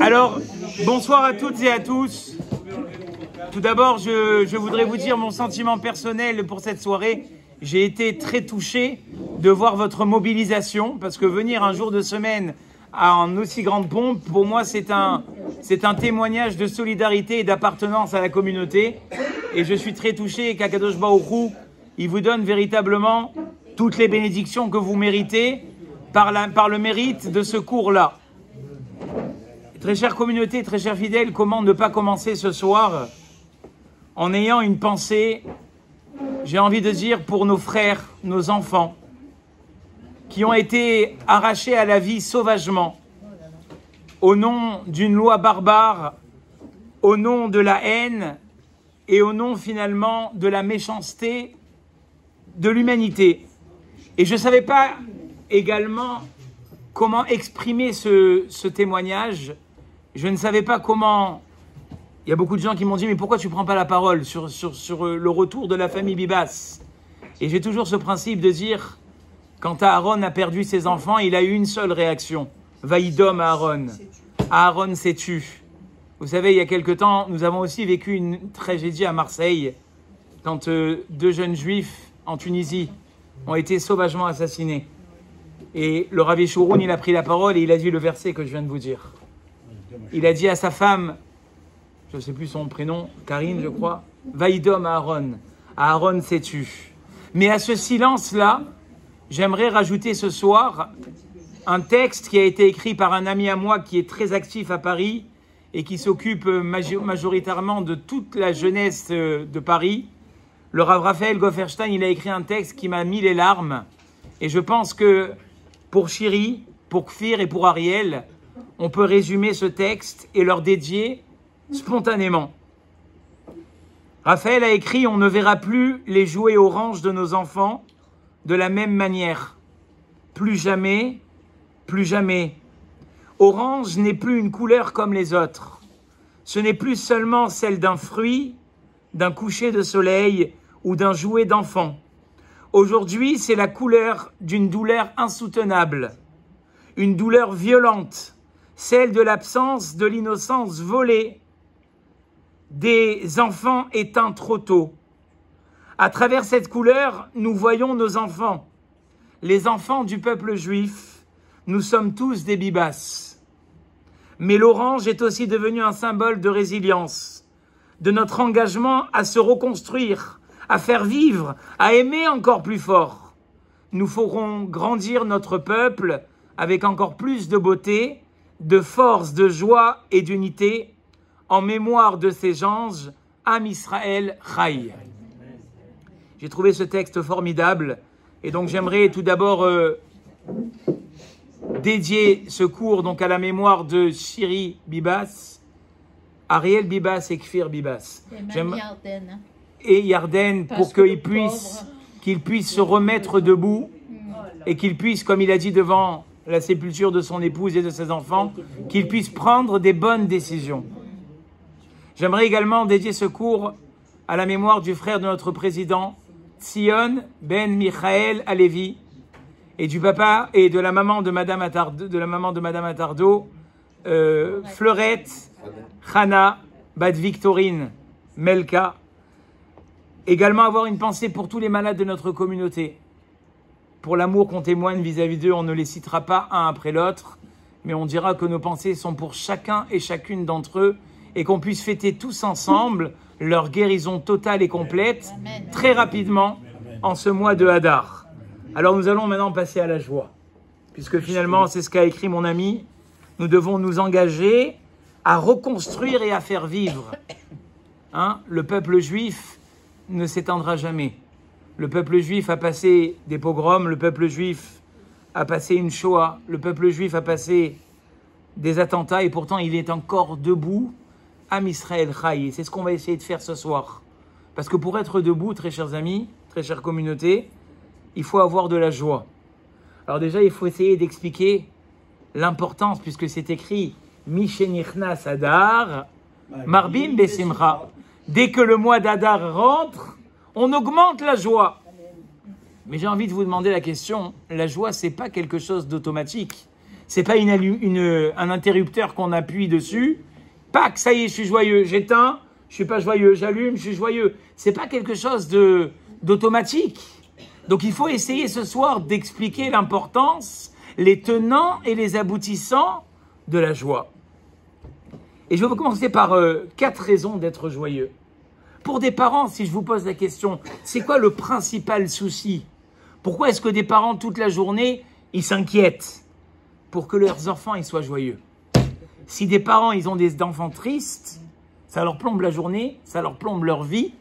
Alors, bonsoir à toutes et à tous. Tout d'abord, je voudrais vous dire mon sentiment personnel pour cette soirée. J'ai été très touché de voir votre mobilisation, parce que venir un jour de semaine en aussi grande pompe, pour moi, c'est un témoignage de solidarité et d'appartenance à la communauté. Et je suis très touché qu'Akadosh Baruch Hu, il vous donne véritablement toutes les bénédictions que vous méritez par le mérite de ce cours-là. Très chère communauté, très chers fidèles, comment ne pas commencer ce soir en ayant une pensée, j'ai envie de dire, pour nos frères, nos enfants, qui ont été arrachés à la vie sauvagement, au nom d'une loi barbare, au nom de la haine et au nom finalement de la méchanceté de l'humanité. Et je ne savais pas également comment exprimer ce témoignage. Je ne savais pas comment... Il y a beaucoup de gens qui m'ont dit « Mais pourquoi tu ne prends pas la parole sur le retour de la famille Bibas ?» Et j'ai toujours ce principe de dire, quand Aaron a perdu ses enfants, il a eu une seule réaction. « Vaïdom Aaron ». Aaron s'est tu. Vous savez, il y a quelque temps, nous avons aussi vécu une tragédie à Marseille, quand deux jeunes juifs en Tunisie ont été sauvagement assassinés. Et le Rav Yeshurun, il a pris la parole et il a dit le verset que je viens de vous dire. Il a dit à sa femme, je ne sais plus son prénom, Karine, je crois, « Vaïdom Aaron ». Aaron s'est tu. Mais à ce silence-là, j'aimerais rajouter ce soir un texte qui a été écrit par un ami à moi qui est très actif à Paris et qui s'occupe majoritairement de toute la jeunesse de Paris. Le Rav Raphaël Gofferstein, il a écrit un texte qui m'a mis les larmes. Et je pense que pour Chiri, pour Kfir et pour Ariel, on peut résumer ce texte et leur dédier spontanément. Raphaël a écrit « On ne verra plus les jouets orange de nos enfants de la même manière. Plus jamais, plus jamais. Orange n'est plus une couleur comme les autres. Ce n'est plus seulement celle d'un fruit, d'un coucher de soleil ou d'un jouet d'enfant. Aujourd'hui, c'est la couleur d'une douleur insoutenable, une douleur violente, celle de l'absence de l'innocence volée, des enfants éteints trop tôt. À travers cette couleur, nous voyons nos enfants, les enfants du peuple juif. Nous sommes tous des bibas. Mais l'orange est aussi devenu un symbole de résilience, de notre engagement à se reconstruire, à faire vivre, à aimer encore plus fort. Nous ferons grandir notre peuple avec encore plus de beauté, de force, de joie et d'unité, en mémoire de ces anges, Am Israël Chai. J'ai trouvé ce texte formidable et donc j'aimerais tout d'abord dédier ce cours donc à la mémoire de Chiri Bibas, Ariel Bibas et Kfir Bibas. Et Yarden, pour qu'il puisse se remettre debout et qu'il puisse, comme il a dit devant la sépulture de son épouse et de ses enfants, qu'il puisse prendre des bonnes décisions. J'aimerais également dédier ce cours à la mémoire du frère de notre président, Tzion Ben Michael Alevi, et du papa et de la maman de Madame Attardo, Fleurette, Chana, Bad Victorine, Melka. Également avoir une pensée pour tous les malades de notre communauté. Pour l'amour qu'on témoigne vis-à-vis d'eux, on ne les citera pas un après l'autre, mais on dira que nos pensées sont pour chacun et chacune d'entre eux et qu'on puisse fêter tous ensemble leur guérison totale et complète très rapidement en ce mois de Hadar. Alors nous allons maintenant passer à la joie, puisque finalement c'est ce qu'a écrit mon ami. Nous devons nous engager à reconstruire et à faire vivre. Le peuple juif ne s'éteindra jamais. Le peuple juif a passé des pogroms, le peuple juif a passé une Shoah, le peuple juif a passé des attentats et pourtant il est encore debout. Am Israël Chai. C'est ce qu'on va essayer de faire ce soir. Parce que pour être debout, très chers amis, très chère communauté, il faut avoir de la joie. Alors déjà, il faut essayer d'expliquer l'importance, puisque c'est écrit Mishenichnas Adar, Marbim Besimcha. Dès que le mois d'Adar rentre, on augmente la joie. Mais j'ai envie de vous demander la question, la joie, c'est pas quelque chose d'automatique. C'est pas un interrupteur qu'on appuie dessus. Pac, ça y est, je suis joyeux. J'éteins, je suis pas joyeux. J'allume, je suis joyeux. C'est pas quelque chose d'automatique. Donc il faut essayer ce soir d'expliquer l'importance, les tenants et les aboutissants de la joie. Et je vais commencer par 4 raisons d'être joyeux. Pour des parents, si je vous pose la question, c'est quoi le principal souci? Pourquoi est-ce que des parents, toute la journée, ils s'inquiètent? Pour que leurs enfants ils soient joyeux. Si des parents, ils ont des enfants tristes, ça leur plombe la journée, ça leur plombe leur vie,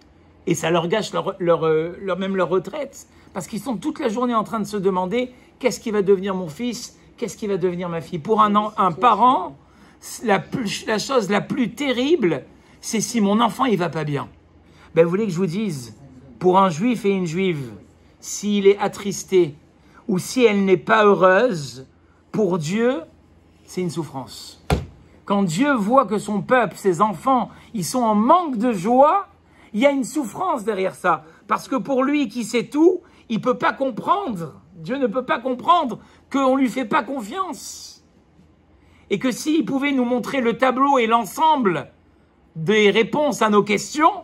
et ça leur gâche même leur retraite. Parce qu'ils sont toute la journée en train de se demander, qu'est-ce qui va devenir mon fils? Qu'est-ce qui va devenir ma fille? Pour un parent, la chose la plus terrible, c'est si mon enfant, il va pas bien. Ben, vous voulez que je vous dise, pour un juif et une juive, s'il est attristé, ou si elle n'est pas heureuse, pour Dieu, c'est une souffrance. Quand Dieu voit que son peuple, ses enfants, ils sont en manque de joie, il y a une souffrance derrière ça. Parce que pour lui qui sait tout, il ne peut pas comprendre. Dieu ne peut pas comprendre qu'on ne lui fait pas confiance. Et que s'il pouvait nous montrer le tableau et l'ensemble des réponses à nos questions,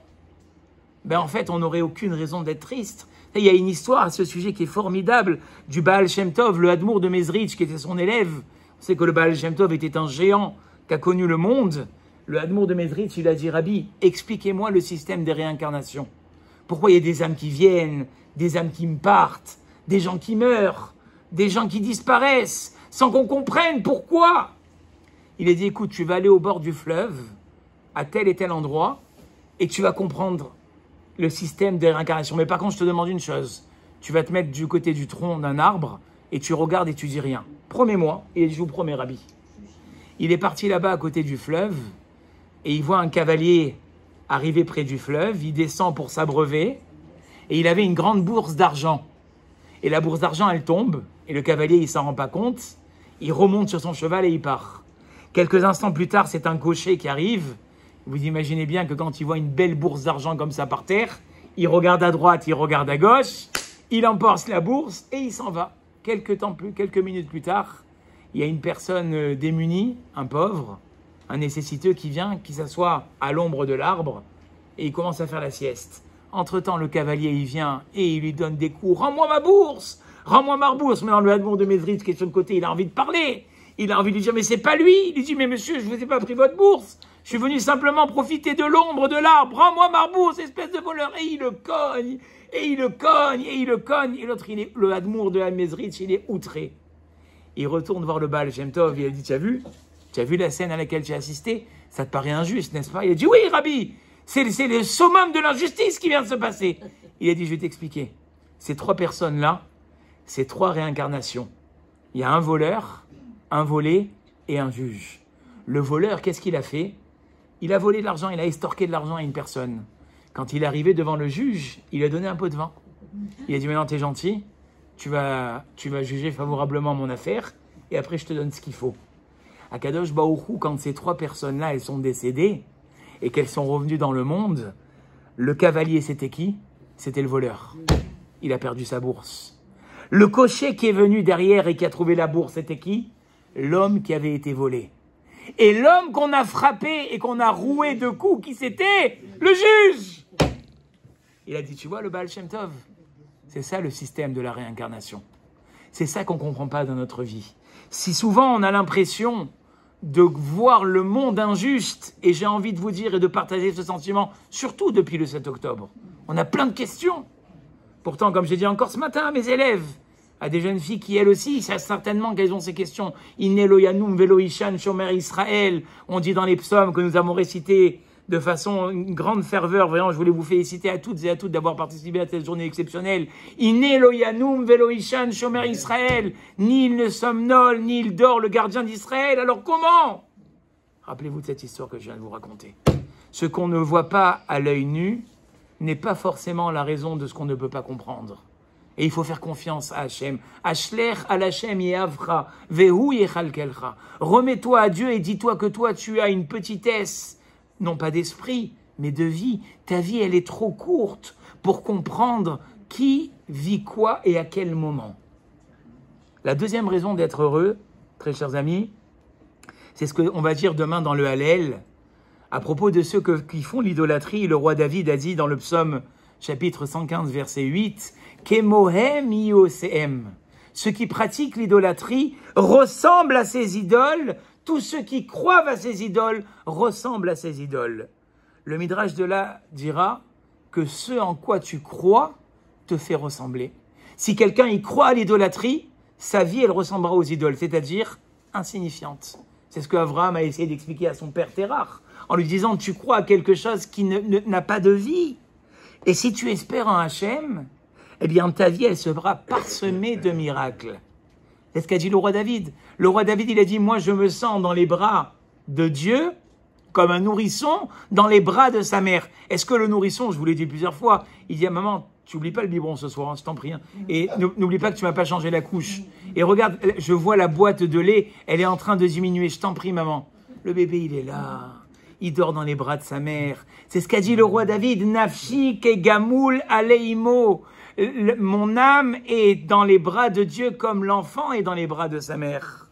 ben en fait, on n'aurait aucune raison d'être triste. Et il y a une histoire à ce sujet qui est formidable du Baal Shem Tov, le Hadmour de Mezrich, qui était son élève. On sait que le Baal Shem Tov était un géant qui a connu le monde. Le Hadmour de Mezrich, il a dit, Rabbi, expliquez-moi le système des réincarnations. Pourquoi il y a des âmes qui viennent, des âmes qui me partent, des gens qui meurent, des gens qui disparaissent, sans qu'on comprenne pourquoi? Il a dit, écoute, tu vas aller au bord du fleuve, à tel et tel endroit, et tu vas comprendre le système des réincarnations. Mais par contre, je te demande une chose. Tu vas te mettre du côté du tronc d'un arbre et tu regardes et tu dis rien. Promets-moi. Et je vous promets, Rabbi. Il est parti là-bas à côté du fleuve et il voit un cavalier arriver près du fleuve. Il descend pour s'abreuver et il avait une grande bourse d'argent. Et la bourse d'argent, elle tombe et le cavalier, il s'en rend pas compte. Il remonte sur son cheval et il part. Quelques instants plus tard, c'est un cocher qui arrive. Vous imaginez bien que quand il voit une belle bourse d'argent comme ça par terre, il regarde à droite, il regarde à gauche, il emporte la bourse et il s'en va. Quelques minutes plus tard, il y a une personne démunie, un pauvre, un nécessiteux qui vient, qui s'assoit à l'ombre de l'arbre et il commence à faire la sieste. Entre-temps, le cavalier, il vient et il lui donne des coups. « Rends-moi ma bourse! Rends-moi ma bourse !» Mais dans le Hadmour de Mezrich qui est sur le côté, il a envie de parler. Il a envie de lui dire « Mais c'est pas lui !» Il lui dit « Mais monsieur, je ne vous ai pas pris votre bourse. Je suis venu simplement profiter de l'ombre de l'arbre. Rends-moi ma bourse, espèce de voleur !» Et il le cogne, et il le cogne, et il le cogne. Et l'autre, le Hadmour de Mezrich, il est outré. Il retourne voir le Baal Shem Tov. Il a dit « Tu as vu la scène à laquelle tu as assisté? Ça te paraît injuste, n'est-ce pas ?» Il a dit « Oui, Rabbi, c'est le summum de l'injustice qui vient de se passer. » Il a dit « Je vais t'expliquer. Ces 3 personnes-là, c'est 3 réincarnations. Il y a un voleur, un volé et un juge. Le voleur, qu'est-ce qu'il a fait? Il a volé de l'argent, il a estorqué de l'argent à une personne. Quand il est arrivé devant le juge, il lui a donné un pot de vin. Il a dit, maintenant, t'es gentil, tu vas juger favorablement mon affaire, et après, je te donne ce qu'il faut. À Kadosh Baruch Hu, quand ces 3 personnes-là, elles sont décédées, et qu'elles sont revenues dans le monde, le cavalier, c'était qui? C'était le voleur. Il a perdu sa bourse. Le cocher qui est venu derrière et qui a trouvé la bourse, c'était qui? L'homme qui avait été volé. Et l'homme qu'on a frappé et qu'on a roué de coups, qui c'était? Le juge. Il a dit, tu vois le Baal Shem Tov? C'est ça le système de la réincarnation. C'est ça qu'on ne comprend pas dans notre vie. Si souvent on a l'impression de voir le monde injuste, et j'ai envie de vous dire et de partager ce sentiment, surtout depuis le 7 octobre, on a plein de questions. Pourtant, comme j'ai dit encore ce matin à mes élèves, à des jeunes filles qui, elles aussi, savent certainement qu'elles ont ces questions. Inne lo yanum velo ishan shomer Israël. On dit dans les psaumes que nous avons récités de façon une grande ferveur. Vraiment, je voulais vous féliciter à toutes et à toutes d'avoir participé à cette journée exceptionnelle. Inne lo yanum velo ishan shomer Israël. Ni il ne somnole, ni il dort, le gardien d'Israël. Alors comment? Rappelez-vous de cette histoire que je viens de vous raconter. Ce qu'on ne voit pas à l'œil nu n'est pas forcément la raison de ce qu'on ne peut pas comprendre. Et il faut faire confiance à Hachem. Ashler al Hachem yehavra, vehu yechalkelcha. Remets-toi à Dieu et dis-toi que toi, tu as une petitesse, non pas d'esprit, mais de vie. Ta vie, elle est trop courte pour comprendre qui vit quoi et à quel moment. La deuxième raison d'être heureux, très chers amis. C'est ce qu'on va dire demain dans le Hallel. À propos de ceux qui font l'idolâtrie, le roi David a dit dans le psaume chapitre 115, verset 8, « Kemohem iosehem » Ceux qui pratiquent l'idolâtrie ressemblent à ces idoles. Tous ceux qui croient à ces idoles ressemblent à ces idoles. Le Midrash de là dira que ce en quoi tu crois te fait ressembler. Si quelqu'un y croit à l'idolâtrie, sa vie, elle ressemblera aux idoles, c'est-à-dire insignifiante. C'est ce que Abraham a essayé d'expliquer à son père Terach, en lui disant, tu crois à quelque chose qui n'a pas de vie. Et si tu espères en Hachem, eh bien ta vie, elle sera parsemée de miracles. C'est ce qu'a dit le roi David. Le roi David, il a dit, moi je me sens dans les bras de Dieu, comme un nourrisson dans les bras de sa mère. Est-ce que le nourrisson, je vous l'ai dit plusieurs fois, il dit à maman, tu n'oublies pas le biberon ce soir, hein, je t'en prie. Hein. Et n'oublie pas que tu ne m'as pas changé la couche. Et regarde, je vois la boîte de lait, elle est en train de diminuer, je t'en prie maman. Le bébé, il est là, il dort dans les bras de sa mère. C'est ce qu'a dit le roi David, Nafshi kegamoul aleimo. Mon âme est dans les bras de Dieu comme l'enfant est dans les bras de sa mère.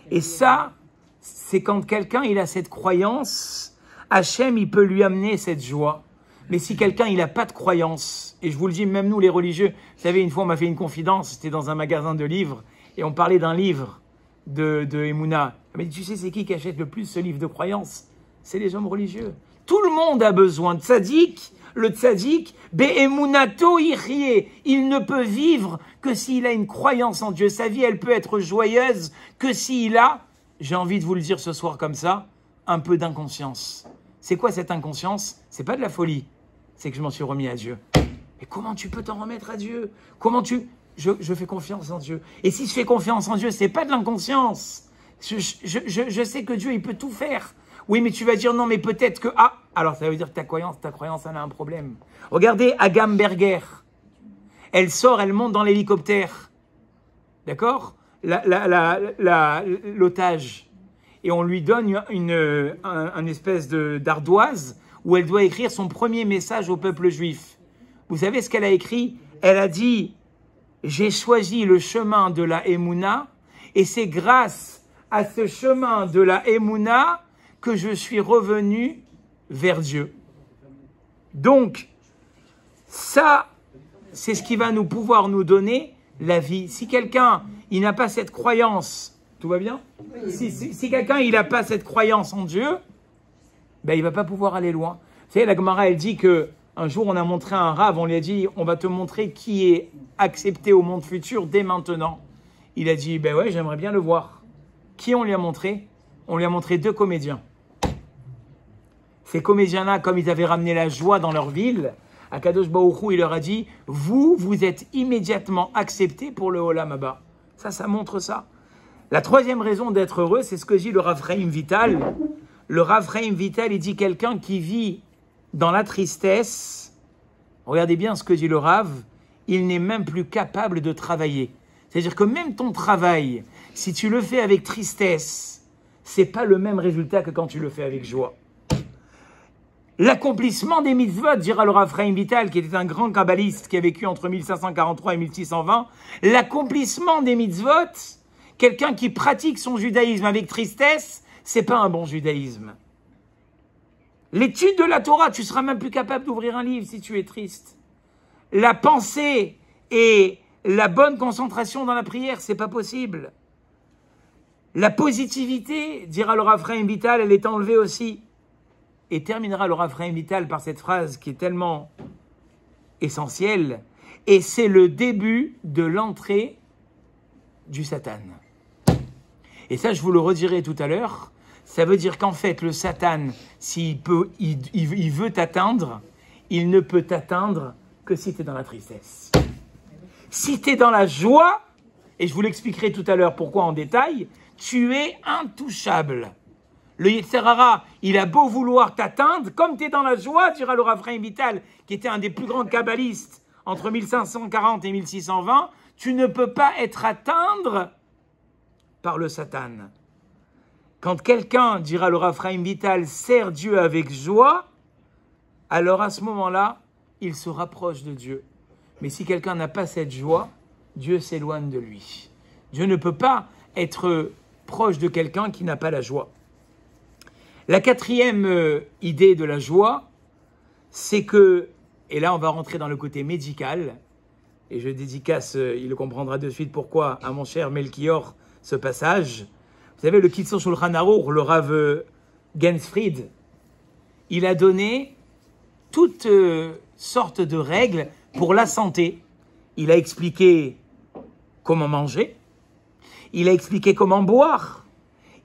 Et ça, c'est quand quelqu'un il a cette croyance, Hachem il peut lui amener cette joie. Mais si quelqu'un il n'a pas de croyance, et je vous le dis même nous les religieux, vous savez une fois on m'a fait une confidence, c'était dans un magasin de livres, et on parlait d'un livre de Emouna. Mais tu sais c'est qui achète le plus ce livre de croyance? C'est les hommes religieux. Tout le monde a besoin de tzaddik. Le tzaddik, be'emunato ichye, il ne peut vivre que s'il a une croyance en Dieu. Sa vie, elle peut être joyeuse que s'il a, j'ai envie de vous le dire ce soir comme ça, un peu d'inconscience. C'est quoi cette inconscience? C'est pas de la folie, c'est que je m'en suis remis à Dieu. Mais comment tu peux t'en remettre à Dieu? Comment tu... Je fais confiance en Dieu. Et si je fais confiance en Dieu, c'est pas de l'inconscience. Je sais que Dieu, il peut tout faire. Oui, mais tu vas dire non, mais peut-être que... Ah, alors ça veut dire que ta croyance, elle a un problème. Regardez Agam Berger. Elle sort, elle monte dans l'hélicoptère. D'accord? L'otage. Et on lui donne une espèce d'ardoise où elle doit écrire son premier message au peuple juif. Vous savez ce qu'elle a écrit? Elle a dit, j'ai choisi le chemin de la Emouna et c'est grâce à ce chemin de la Emouna que je suis revenu vers Dieu. Donc, ça, c'est ce qui va pouvoir nous donner la vie. Si quelqu'un, il n'a pas cette croyance, tout va bien? Si quelqu'un, il n'a pas cette croyance en Dieu, ben, il ne va pas pouvoir aller loin. Vous savez, la Gemara, elle dit qu'un jour, on a montré à un rave, on lui a dit, on va te montrer qui est accepté au monde futur dès maintenant. Il a dit, ben ouais, j'aimerais bien le voir. Qui on lui a montré? On lui a montré 2 comédiens. Ces comédiens-là, comme ils avaient ramené la joie dans leur ville, Akadosh Baruch Hu, il leur a dit, vous êtes immédiatement acceptés pour le Olam Haba. Ça montre ça. La 3e raison d'être heureux, c'est ce que dit le Rav Chaim Vital. Le Rav Chaim Vital, il dit quelqu'un qui vit dans la tristesse. Regardez bien ce que dit le Rav, il n'est même plus capable de travailler. C'est-à-dire que même ton travail, si tu le fais avec tristesse, c'est pas le même résultat que quand tu le fais avec joie. L'accomplissement des mitzvot, dira le Rav Chaim Vital, qui était un grand kabbaliste qui a vécu entre 1543 et 1620, l'accomplissement des mitzvot, quelqu'un qui pratique son judaïsme avec tristesse, c'est pas un bon judaïsme. L'étude de la Torah, tu seras même plus capable d'ouvrir un livre si tu es triste. La pensée et la bonne concentration dans la prière, c'est pas possible. La positivité, dira le Rav Chaim Vital, elle est enlevée aussi. Et terminera le Rav Chaim Vital par cette phrase qui est tellement essentielle. Et c'est le début de l'entrée du Satan. Et ça, je vous le redirai tout à l'heure. Ça veut dire qu'en fait, le Satan, s'il veut t'atteindre, il ne peut t'atteindre que si tu es dans la tristesse. Si tu es dans la joie, et je vous l'expliquerai tout à l'heure pourquoi en détail, tu es intouchable. Le Yetzer Hara, il a beau vouloir t'atteindre, comme tu es dans la joie, dira le Rav Chaim Vital, qui était un des plus grands kabbalistes entre 1540 et 1620, tu ne peux pas être atteindre par le Satan. Quand quelqu'un, dira le Rav Chaim Vital, sert Dieu avec joie, alors à ce moment-là, il se rapproche de Dieu. Mais si quelqu'un n'a pas cette joie, Dieu s'éloigne de lui. Dieu ne peut pas être proche de quelqu'un qui n'a pas la joie. La quatrième idée de la joie, c'est que, et là on va rentrer dans le côté médical, et je dédicace, il comprendra de suite pourquoi, à mon cher Melchior, ce passage. Vous savez, le Kitzur Shulchan Aruch, le Rav Gensfried, il a donné toutes sortes de règles pour la santé. Il a expliqué comment manger, il a expliqué comment boire,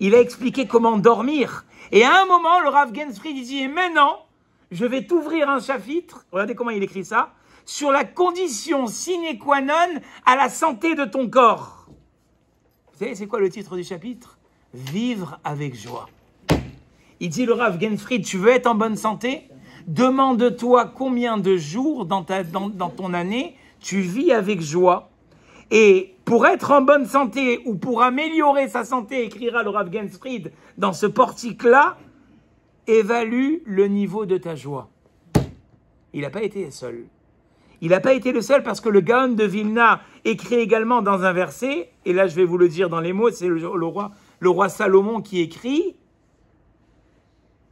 il a expliqué comment dormir. Et à un moment, le Rav Gensfried dit, et maintenant, je vais t'ouvrir un chapitre, regardez comment il écrit ça, sur la condition sine qua non à la santé de ton corps. Vous savez, c'est quoi le titre du chapitre? Vivre avec joie. Il dit, le Rav Gensfried, tu veux être en bonne santé? Demande-toi combien de jours dans ton année tu vis avec joie. Et pour être en bonne santé ou pour améliorer sa santé, écrira le Rav Gensfried dans ce portique-là, évalue le niveau de ta joie. Il n'a pas été seul. Il n'a pas été le seul parce que le Gaon de Vilna écrit également dans un verset, et là je vais vous le dire dans les mots, c'est le roi Salomon qui écrit,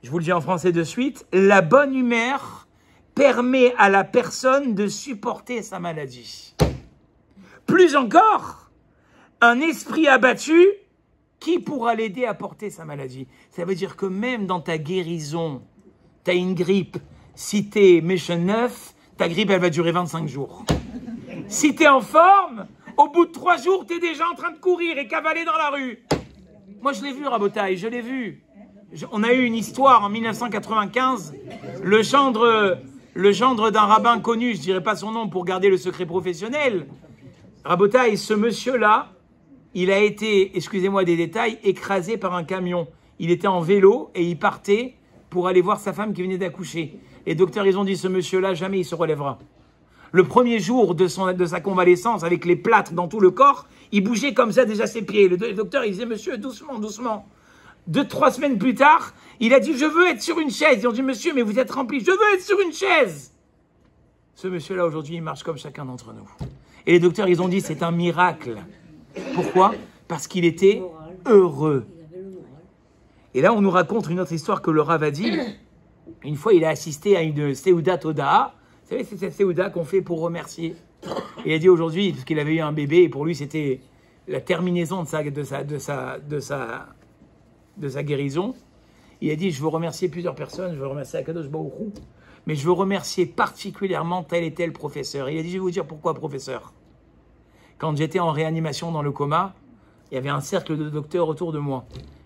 je vous le dis en français de suite, la bonne humeur permet à la personne de supporter sa maladie. Plus encore, un esprit abattu, qui pourra l'aider à porter sa maladie? Ça veut dire que même dans ta guérison, tu as une grippe, si tu es méchant neuf, ta grippe, elle va durer 25 jours. Si tu es en forme, au bout de 3 jours, tu es déjà en train de courir et cavaler dans la rue. Moi, je l'ai vu, Rabotaï, je l'ai vu. On a eu une histoire en 1995. Le gendre d'un rabbin connu, je ne dirais pas son nom pour garder le secret professionnel. Rabotaï, ce monsieur-là, il a été, excusez-moi des détails, écrasé par un camion. Il était en vélo et il partait pour aller voir sa femme qui venait d'accoucher. Les docteurs, ils ont dit, ce monsieur-là, jamais il se relèvera. Le premier jour de sa convalescence, avec les plâtres dans tout le corps, il bougeait comme ça déjà ses pieds. Le docteur, il disait, monsieur, doucement, doucement. 2-3 semaines plus tard, il a dit, je veux être sur une chaise. Ils ont dit, monsieur, mais vous êtes rempli, je veux être sur une chaise. Ce monsieur-là, aujourd'hui, il marche comme chacun d'entre nous. Et les docteurs, ils ont dit, c'est un miracle. Pourquoi? Parce qu'il était heureux. Et là, on nous raconte une autre histoire que le Rav a dit. Une fois, il a assisté à une Seuda Toda. Vous savez, c'est cette Seuda qu'on fait pour remercier. Et il a dit aujourd'hui, parce qu'il avait eu un bébé, et pour lui, c'était la terminaison de sa guérison. Il a dit, je veux remercier plusieurs personnes, je veux remercier Akadosh Baruch Hu, mais je veux remercier particulièrement tel et tel professeur. Il a dit, je vais vous dire pourquoi, professeur. Quand j'étais en réanimation dans le coma, il y avait un cercle de docteurs autour de moi.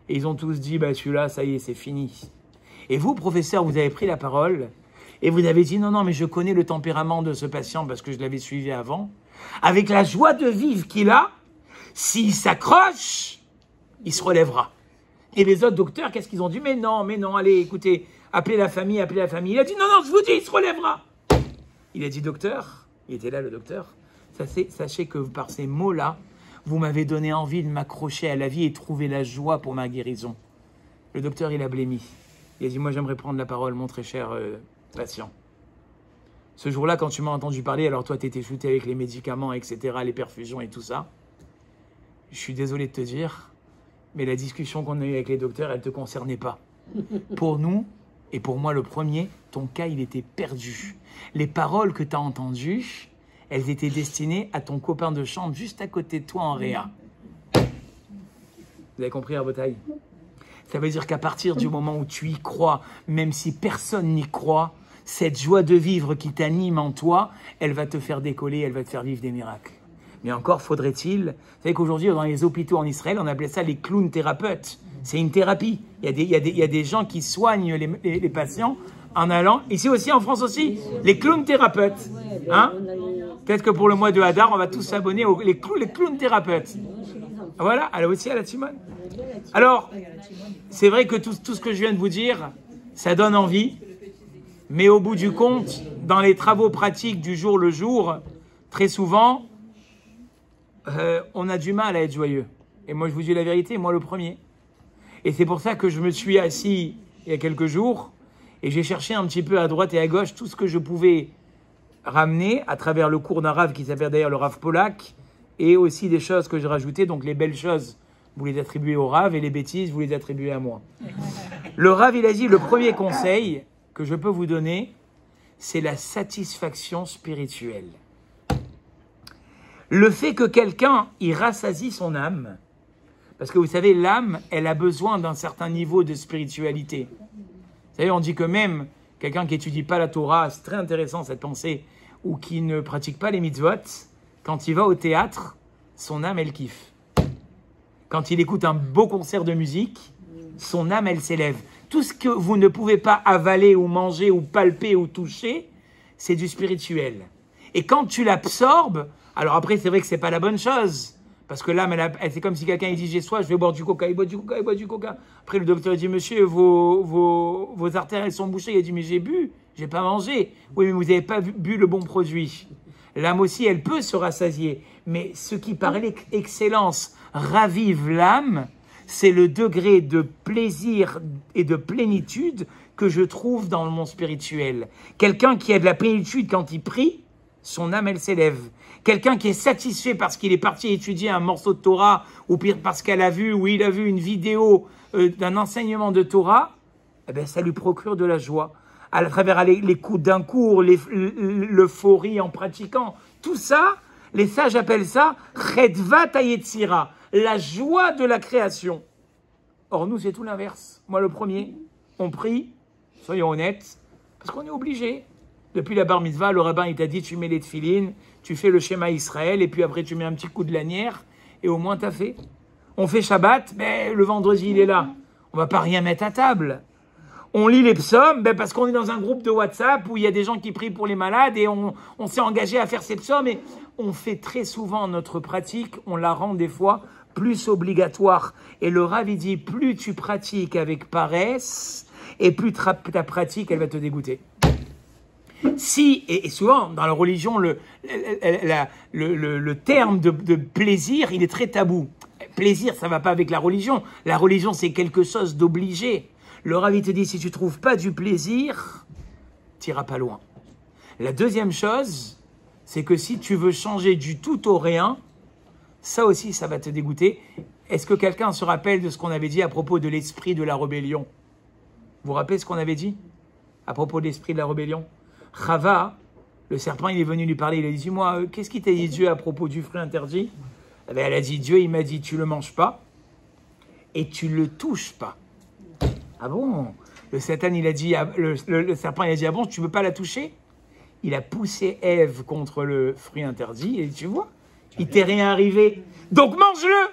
Et ils ont tous dit, bah, celui-là, ça y est, c'est fini. Et vous, professeur, vous avez pris la parole et vous avez dit, non, non, mais je connais le tempérament de ce patient parce que je l'avais suivi avant. Avec la joie de vivre qu'il a, s'il s'accroche, il se relèvera. Et les autres docteurs, qu'est-ce qu'ils ont dit? Mais non, allez, écoutez, appelez la famille, appelez la famille. Il a dit, non, je vous dis, il se relèvera. Il a dit, docteur, il était là, le docteur, sachez que par ces mots-là, vous m'avez donné envie de m'accrocher à la vie et trouver la joie pour ma guérison. Le docteur, il a blémi. Il a dit, moi, j'aimerais prendre la parole, mon très cher patient. Ce jour-là, quand tu m'as entendu parler, alors toi, tu étais shooté avec les médicaments, etc., les perfusions et tout ça. Je suis désolé de te dire, mais la discussion qu'on a eue avec les docteurs, elle ne te concernait pas. Pour nous, et pour moi le premier, ton cas, il était perdu. Les paroles que tu as entendues, elles étaient destinées à ton copain de chambre juste à côté de toi en réa. Vous avez compris, Rabotaï? Ça veut dire qu'à partir du moment où tu y crois, même si personne n'y croit, cette joie de vivre qui t'anime en toi, elle va te faire décoller, elle va te faire vivre des miracles. Mais encore faudrait-il, vous savez qu'aujourd'hui dans les hôpitaux en Israël, on appelait ça les clowns thérapeutes. C'est une thérapie. Il y a des gens qui soignent les patients en allant, ici aussi en France aussi, les clowns thérapeutes. Hein? Peut-être que pour le mois de Hadar, on va tous s'abonner aux les clowns thérapeutes. Voilà, elle aussi à la Timone. Alors, c'est vrai que tout ce que je viens de vous dire, ça donne envie, mais au bout du compte, dans les travaux pratiques du jour le jour, très souvent, on a du mal à être joyeux. Et moi, je vous dis la vérité, moi le premier. Et c'est pour ça que je me suis assis il y a quelques jours et j'ai cherché un petit peu à droite et à gauche tout ce que je pouvais ramener à travers le cours d'un Rav qui s'appelle d'ailleurs le Rav Polak et aussi des choses que j'ai rajoutées, donc les belles choses vous les attribuez au Rav et les bêtises, vous les attribuez à moi. Le Rav, il a dit, le premier conseil que je peux vous donner, c'est la satisfaction spirituelle. Le fait que quelqu'un y rassasie son âme, parce que vous savez, l'âme, elle a besoin d'un certain niveau de spiritualité. Vous savez, on dit que même quelqu'un qui n'étudie pas la Torah, c'est très intéressant cette pensée, ou qui ne pratique pas les mitzvot, quand il va au théâtre, son âme, elle kiffe. Quand il écoute un beau concert de musique, son âme, elle s'élève. Tout ce que vous ne pouvez pas avaler ou manger ou palper ou toucher, c'est du spirituel. Et quand tu l'absorbes, alors après, c'est vrai que c'est pas la bonne chose. Parce que l'âme, c'est comme si quelqu'un dit, j'ai soif, je vais boire du coca, il boit du coca, il boit du coca. Après, le docteur dit, monsieur, vos artères, elles sont bouchées. Il a dit, mais j'ai bu, j'ai pas mangé. Oui, mais vous n'avez pas bu le bon produit. L'âme aussi, elle peut se rassasier. Mais ce qui, par l'excellence, ravive l'âme, c'est le degré de plaisir et de plénitude que je trouve dans le monde spirituel. Quelqu'un qui a de la plénitude quand il prie, son âme, elle s'élève. Quelqu'un qui est satisfait parce qu'il est parti étudier un morceau de Torah, ou pire parce qu'elle a vu, ou il a vu une vidéo d'un enseignement de Torah, eh bien, ça lui procure de la joie. À travers l'écoute d'un cours, l'euphorie en pratiquant, tout ça, les sages appellent ça Chedvat HaYetzira, la joie de la création. Or, nous, c'est tout l'inverse. Moi, le premier, on prie, soyons honnêtes, parce qu'on est obligé. Depuis la bar mitzvah, le rabbin, il t'a dit, tu mets les tefilines, tu fais le schéma Israël, et puis après, tu mets un petit coup de lanière, et au moins, t'as fait. On fait Shabbat, mais le vendredi, il est là. On va pas rien mettre à table. On lit les psaumes, parce qu'on est dans un groupe de WhatsApp où il y a des gens qui prient pour les malades, et on s'est engagé à faire ces psaumes, et on fait très souvent notre pratique, on la rend des fois plus obligatoire. Et le Rav, il dit, plus tu pratiques avec paresse, et plus ta pratique, elle va te dégoûter. Si, et souvent, dans la religion, le terme de plaisir, il est très tabou. Plaisir, ça ne va pas avec la religion. La religion, c'est quelque chose d'obligé. Le Rav, il te dit, si tu ne trouves pas du plaisir, tu n'iras pas loin. La deuxième chose, c'est que si tu veux changer du tout au rien, ça aussi, ça va te dégoûter. Est-ce que quelqu'un se rappelle de ce qu'on avait dit à propos de l'esprit de la rébellion? Vous vous rappelez ce qu'on avait dit à propos de l'esprit de la rébellion? Chava, le serpent, il est venu lui parler. Il a dit, moi, qu'est-ce qui t'a dit Dieu à propos du fruit interdit? Eh bien, elle a dit, Dieu, il m'a dit, tu le manges pas et tu le touches pas. Ah bon? Le Satan, il a dit, le serpent, il a dit, ah bon, tu ne peux pas la toucher? Il a poussé Ève contre le fruit interdit et tu vois, il t'est rien arrivé. Donc mange-le!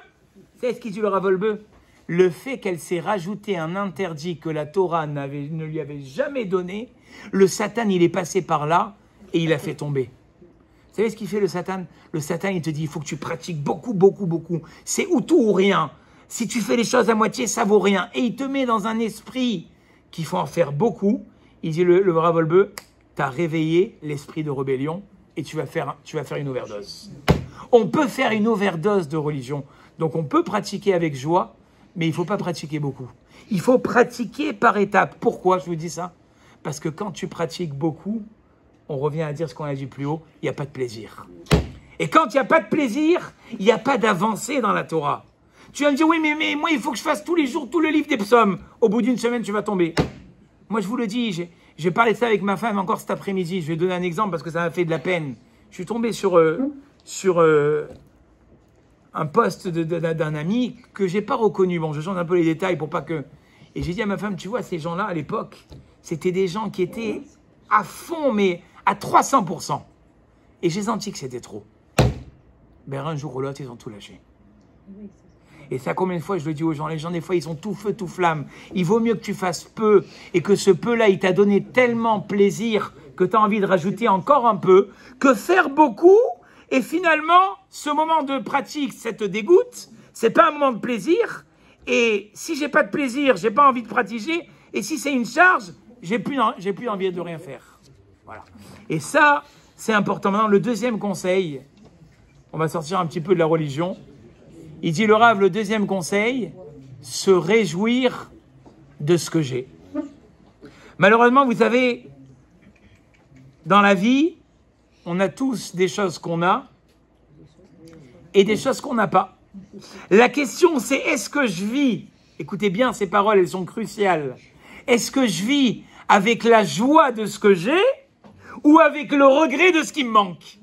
C'est ce qui tue le ravolbeu. Le fait qu'elle s'est rajouté un interdit que la Torah ne lui avait jamais donné, le Satan, il est passé par là et il a fait tomber. Vous savez ce qu'il fait, le Satan? Le Satan, il te dit, il faut que tu pratiques beaucoup, beaucoup, beaucoup. C'est ou tout ou rien. Si tu fais les choses à moitié, ça vaut rien. Et il te met dans un esprit qu'il faut en faire beaucoup. Il dit, le ravolbeu, tu as réveillé l'esprit de rébellion et tu vas faire une overdose. On peut faire une overdose de religion. Donc on peut pratiquer avec joie, mais il ne faut pas pratiquer beaucoup. Il faut pratiquer par étapes. Pourquoi je vous dis ça? Parce que quand tu pratiques beaucoup, on revient à dire ce qu'on a dit plus haut, il n'y a pas de plaisir. Et quand il n'y a pas de plaisir, il n'y a pas d'avancée dans la Torah. Tu vas me dire, oui, mais moi, il faut que je fasse tous les jours tout le livre des psaumes. Au bout d'une semaine, tu vas tomber. Moi, je vous le dis, j'ai parlé de ça avec ma femme encore cet après-midi. Je vais donner un exemple parce que ça m'a fait de la peine. Je suis tombé sur un post d'un ami que je n'ai pas reconnu. Bon, je change un peu les détails pour pas que... Et j'ai dit à ma femme, tu vois, ces gens-là, à l'époque, c'était des gens qui étaient à fond, mais à 300%. Et j'ai senti que c'était trop. Ben, un jour ou l'autre, ils ont tout lâché. Et ça, combien de fois je le dis aux gens? Les gens, des fois, ils sont tout feu, tout flamme. Il vaut mieux que tu fasses peu et que ce peu-là, il t'a donné tellement plaisir que tu as envie de rajouter encore un peu, que faire beaucoup. Et finalement, ce moment de pratique, ça te dégoûte. C'est pas un moment de plaisir. Et si j'ai pas de plaisir, j'ai pas envie de pratiquer. Et si c'est une charge, j'ai plus envie de rien faire. Voilà. Et ça, c'est important. Maintenant, le deuxième conseil, on va sortir un petit peu de la religion. Il dit le Rav, le deuxième conseil, se réjouir de ce que j'ai. Malheureusement, vous savez, dans la vie, on a tous des choses qu'on a et des choses qu'on n'a pas. La question, c'est est-ce que je vis, écoutez bien, ces paroles, elles sont cruciales. Est-ce que je vis avec la joie de ce que j'ai ou avec le regret de ce qui me manque?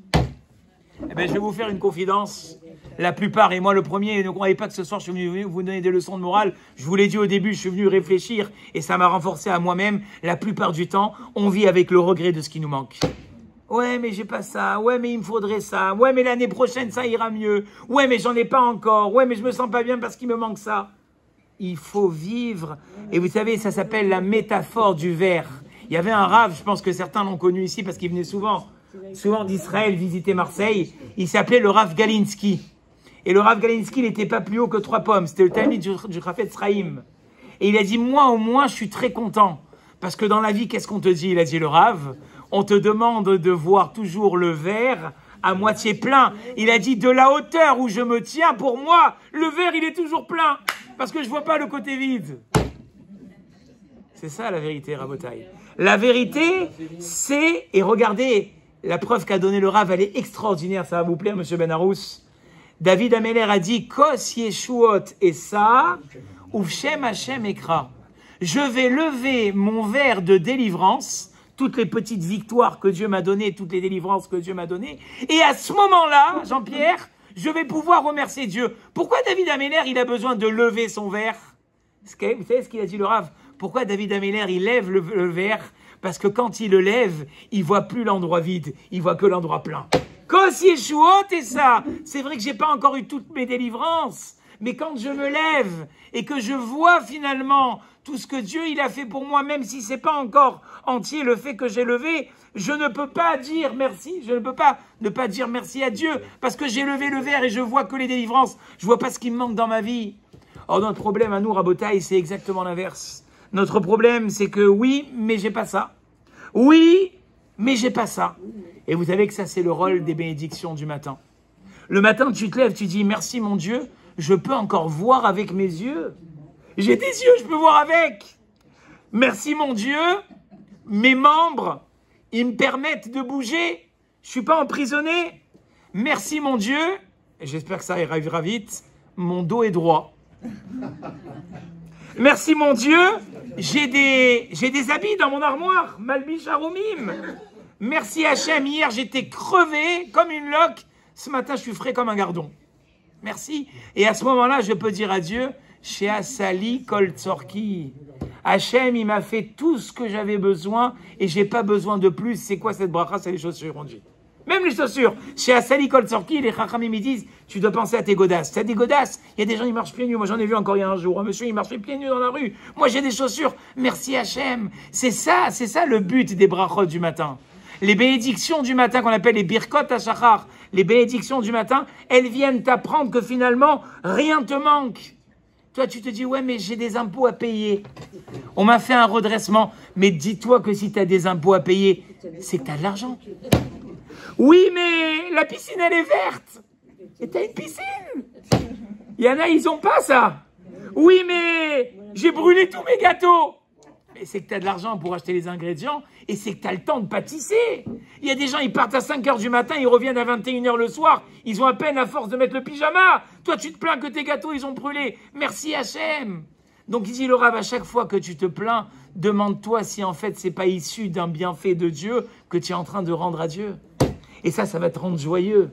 Eh bien, je vais vous faire une confidence. La plupart, et moi le premier, ne croyez pas que ce soir je suis venu vous donner des leçons de morale. Je vous l'ai dit au début, je suis venu réfléchir et ça m'a renforcé à moi-même. La plupart du temps, on vit avec le regret de ce qui nous manque. Ouais, mais j'ai pas ça. Ouais, mais il me faudrait ça. Ouais, mais l'année prochaine, ça ira mieux. Ouais, mais j'en ai pas encore. Ouais, mais je me sens pas bien parce qu'il me manque ça. Il faut vivre. Et vous savez, ça s'appelle la métaphore du verre. Il y avait un rave, je pense que certains l'ont connu ici parce qu'il venait souvent d'Israël visiter Marseille. Il s'appelait le Rav Galinsky. Et le Rav Galinsky, il n'était pas plus haut que 3 pommes. C'était le Talmid du Chafetz Chaim. Et il a dit, moi au moins, je suis très content. Parce que dans la vie, qu'est-ce qu'on te dit? Il a dit, le Rav, on te demande de voir toujours le verre à moitié plein. Il a dit, de la hauteur où je me tiens, pour moi, le verre, il est toujours plein. Parce que je ne vois pas le côté vide. C'est ça la vérité, Rabotai. La vérité, c'est, et regardez, la preuve qu'a donné le Rav, elle est extraordinaire, ça va vous plaire, monsieur Ben Arous. David Ameller a dit, Kos Yeshuot et ça, Uvshem Hashem Ekra. Je vais lever mon verre de délivrance, toutes les petites victoires que Dieu m'a données, toutes les délivrances que Dieu m'a données. Et à ce moment-là, Jean-Pierre, je vais pouvoir remercier Dieu. Pourquoi David Ameller, il a besoin de lever son verre? Vous savez ce qu'il a dit le Rav? Pourquoi David Ameller, il lève le verre? Parce que quand il le lève, il voit plus l'endroit vide, il voit que l'endroit plein. Kos Yeshuot et ça, c'est vrai que j'ai pas encore eu toutes mes délivrances, mais quand je me lève et que je vois finalement tout ce que Dieu il a fait pour moi, même si c'est pas encore entier le fait que j'ai levé, je ne peux pas dire merci, je ne peux pas ne pas dire merci à Dieu, parce que j'ai levé le verre et je vois que les délivrances, je vois pas ce qui me manque dans ma vie. Or notre problème à nous, Rabotai, c'est exactement l'inverse. Notre problème, c'est que oui, mais j'ai pas ça. Oui, mais j'ai pas ça. Et vous savez que ça, c'est le rôle des bénédictions du matin. Le matin, tu te lèves, tu dis, merci mon Dieu, je peux encore voir avec mes yeux. J'ai des yeux, je peux voir avec. Merci mon Dieu, mes membres, ils me permettent de bouger. Je suis pas emprisonné. Merci mon Dieu, et j'espère que ça arrivera vite, mon dos est droit. Merci mon Dieu, j'ai des habits dans mon armoire, Malbish Aromim. Merci Hachem, hier j'étais crevé comme une loque, ce matin je suis frais comme un gardon. Merci. Et à ce moment-là, je peux dire à Dieu, chez Asali Kol Tzorki. Hachem, il m'a fait tout ce que j'avais besoin et j'ai pas besoin de plus. C'est quoi cette bracha? C'est les chaussures, on dit. Même les chaussures. Chez Asali Kol Tzorki, les chachamim ils disent, tu dois penser à tes godasses. Tu as des godasses? Il y a des gens qui marchent pieds nus. Moi, j'en ai vu encore il y a un jour. Un monsieur, il marchait pieds nus dans la rue. Moi, j'ai des chaussures. Merci Hachem. C'est ça le but des brachot du matin. Les bénédictions du matin qu'on appelle les birkot hashachar, les bénédictions du matin, elles viennent t'apprendre que finalement, rien te manque. Toi, tu te dis, ouais, mais j'ai des impôts à payer. On m'a fait un redressement. Mais dis-toi que si tu as des impôts à payer, c'est que tu as de l'argent. Oui, mais la piscine, elle est verte. Et tu as une piscine. Il y en a, ils n'ont pas ça. Oui, mais j'ai brûlé tous mes gâteaux. Mais c'est que tu as de l'argent pour acheter les ingrédients et c'est que tu as le temps de pâtisser. Il y a des gens, ils partent à 5 h du matin, ils reviennent à 21 h le soir, ils ont à peine à force de mettre le pyjama. Toi, tu te plains que tes gâteaux, ils ont brûlé. Merci Hachem. Donc, il dit le Rav, à chaque fois que tu te plains, demande-toi si en fait, c'est pas issu d'un bienfait de Dieu que tu es en train de rendre à Dieu. Et ça va te rendre joyeux.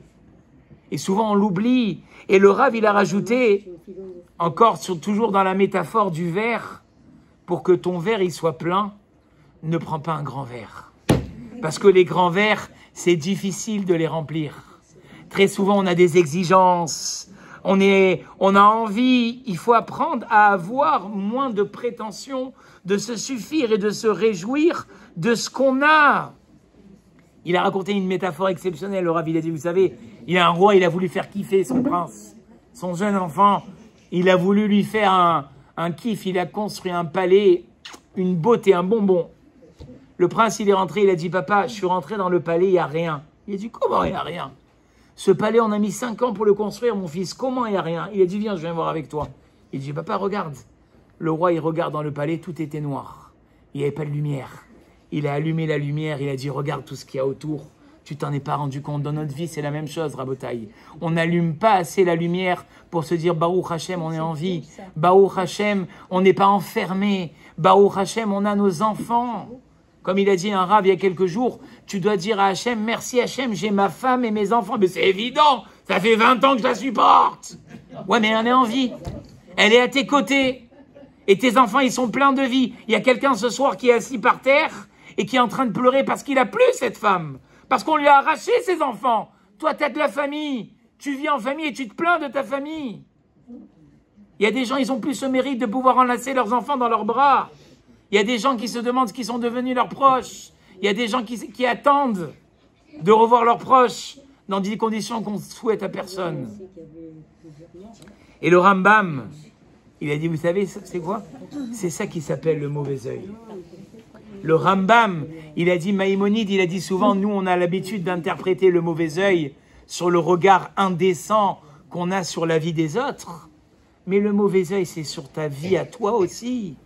Et souvent, on l'oublie. Et le Rav, il a rajouté, encore toujours dans la métaphore du verre, pour que ton verre il soit plein, ne prends pas un grand verre. Parce que les grands verres, c'est difficile de les remplir. Très souvent, on a des exigences, on a envie, il faut apprendre à avoir moins de prétentions, de se suffire et de se réjouir de ce qu'on a. Il a raconté une métaphore exceptionnelle, le Rav, il a dit, vous savez, il y a un roi, il a voulu faire kiffer son prince, son jeune enfant, il a voulu lui faire un kiff, il a construit un palais, une beauté, un bonbon. Le prince, il est rentré, il a dit, papa, je suis rentré dans le palais, il n'y a rien. Il a dit, comment il n'y a rien? Ce palais, on a mis 5 ans pour le construire, mon fils, comment il n'y a rien? Il a dit, viens, je viens voir avec toi. Il dit, papa, regarde. Le roi, il regarde dans le palais, tout était noir. Il n'y avait pas de lumière. Il a allumé la lumière, il a dit, regarde tout ce qu'il y a autour. Tu t'en es pas rendu compte. Dans notre vie, c'est la même chose, Rabotaï. On n'allume pas assez la lumière pour se dire Baruch Hashem, on est en vie. Baruch Hashem, on n'est pas enfermé. Baruch Hashem, on a nos enfants. Comme il a dit un rave il y a quelques jours, tu dois dire à Hashem, merci Hashem, j'ai ma femme et mes enfants. Mais c'est évident, ça fait 20 ans que je la supporte. Ouais, mais elle est en vie. Elle est à tes côtés. Et tes enfants, ils sont pleins de vie. Il y a quelqu'un ce soir qui est assis par terre et qui est en train de pleurer parce qu'il a plus cette femme. Parce qu'on lui a arraché ses enfants. Toi, tu as de la famille. Tu vis en famille et tu te plains de ta famille. Il y a des gens, ils ont plus ce mérite de pouvoir enlacer leurs enfants dans leurs bras. Il y a des gens qui se demandent ce qu'ils sont devenus leurs proches. Il y a des gens qui attendent de revoir leurs proches dans des conditions qu'on souhaite à personne. Et le Rambam, il a dit, vous savez, c'est quoi? C'est ça qui s'appelle le mauvais œil. Le Rambam, il a dit, Maïmonide, il a dit souvent, nous, on a l'habitude d'interpréter le mauvais œil sur le regard indécent qu'on a sur la vie des autres. Mais le mauvais œil, c'est sur ta vie à toi aussi.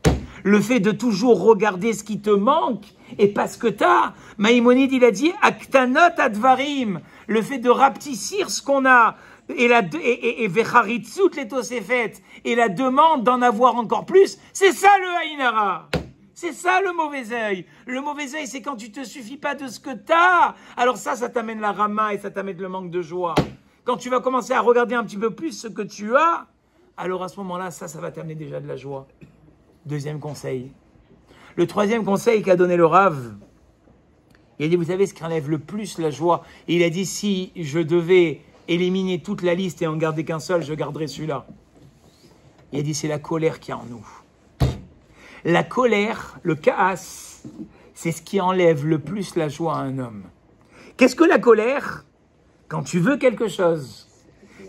Le fait de toujours regarder ce qui te manque et pas ce que tu as. Maïmonide, il a dit, Aktanot advarim, le fait de rapetissir ce qu'on a, et Vecharitzut les Tosefet, et la demande d'en avoir encore plus, c'est ça le Haïnara. C'est ça le mauvais œil. Le mauvais œil, c'est quand tu te suffis pas de ce que tu as. Alors ça t'amène la rama et ça t'amène le manque de joie. Quand tu vas commencer à regarder un petit peu plus ce que tu as, alors à ce moment-là, ça va t'amener déjà de la joie. Deuxième conseil. Le troisième conseil qu'a donné le Rav, il a dit, vous savez ce qui enlève le plus la joie? Et il a dit, si je devais éliminer toute la liste et en garder qu'un seul, je garderais celui-là. Il a dit, c'est la colère qui est en nous. La colère, le kaas, c'est ce qui enlève le plus la joie à un homme. Qu'est-ce que la colère? Quand tu veux quelque chose,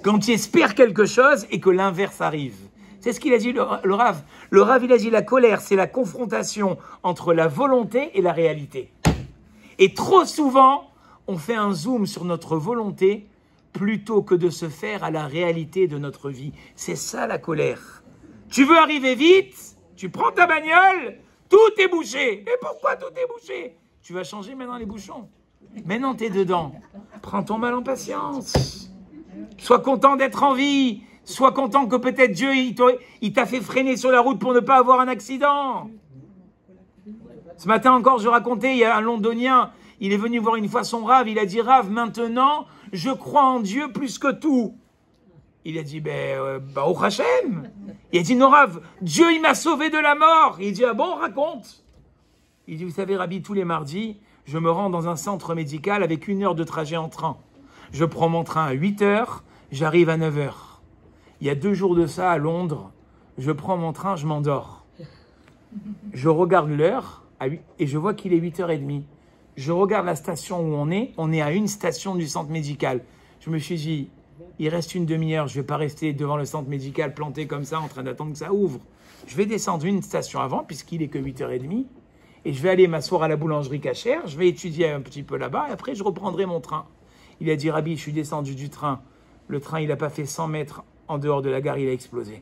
quand tu espères quelque chose et que l'inverse arrive. C'est ce qu'il a dit le Rav. Le Rav, il a dit la colère, c'est la confrontation entre la volonté et la réalité. Et trop souvent, on fait un zoom sur notre volonté plutôt que de se faire à la réalité de notre vie. C'est ça la colère. Tu veux arriver vite, tu prends ta bagnole, tout est bouché. Et pourquoi tout est bouché? Tu vas changer maintenant les bouchons. Maintenant, tu es dedans. Prends ton mal en patience. Sois content d'être en vie. Sois content que peut-être Dieu il t'a fait freiner sur la route pour ne pas avoir un accident. Ce matin encore, je racontais, il y a un Londonien, il est venu voir une fois son Rav, il a dit, Rav, maintenant, je crois en Dieu plus que tout. Il a dit, Baruch Hashem. Il a dit, non Rav, Dieu il m'a sauvé de la mort. Il dit, ah bon, raconte. Il dit, vous savez Rabbi, tous les mardis, je me rends dans un centre médical avec 1 heure de trajet en train. Je prends mon train à 8 heures, j'arrive à 9 heures. Il y a 2 jours de ça à Londres, je prends mon train, je m'endors. Je regarde l'heure et je vois qu'il est 8h30. Je regarde la station où on est à une station du centre médical. Je me suis dit, il reste une demi-heure, je ne vais pas rester devant le centre médical planté comme ça en train d'attendre que ça ouvre. Je vais descendre une station avant puisqu'il est que 8h30 et je vais aller m'asseoir à la boulangerie cachère, je vais étudier un petit peu là-bas et après je reprendrai mon train. Il a dit, Rabbi, je suis descendu du train. Le train, il n'a pas fait 100 mètres en dehors de la gare, il a explosé.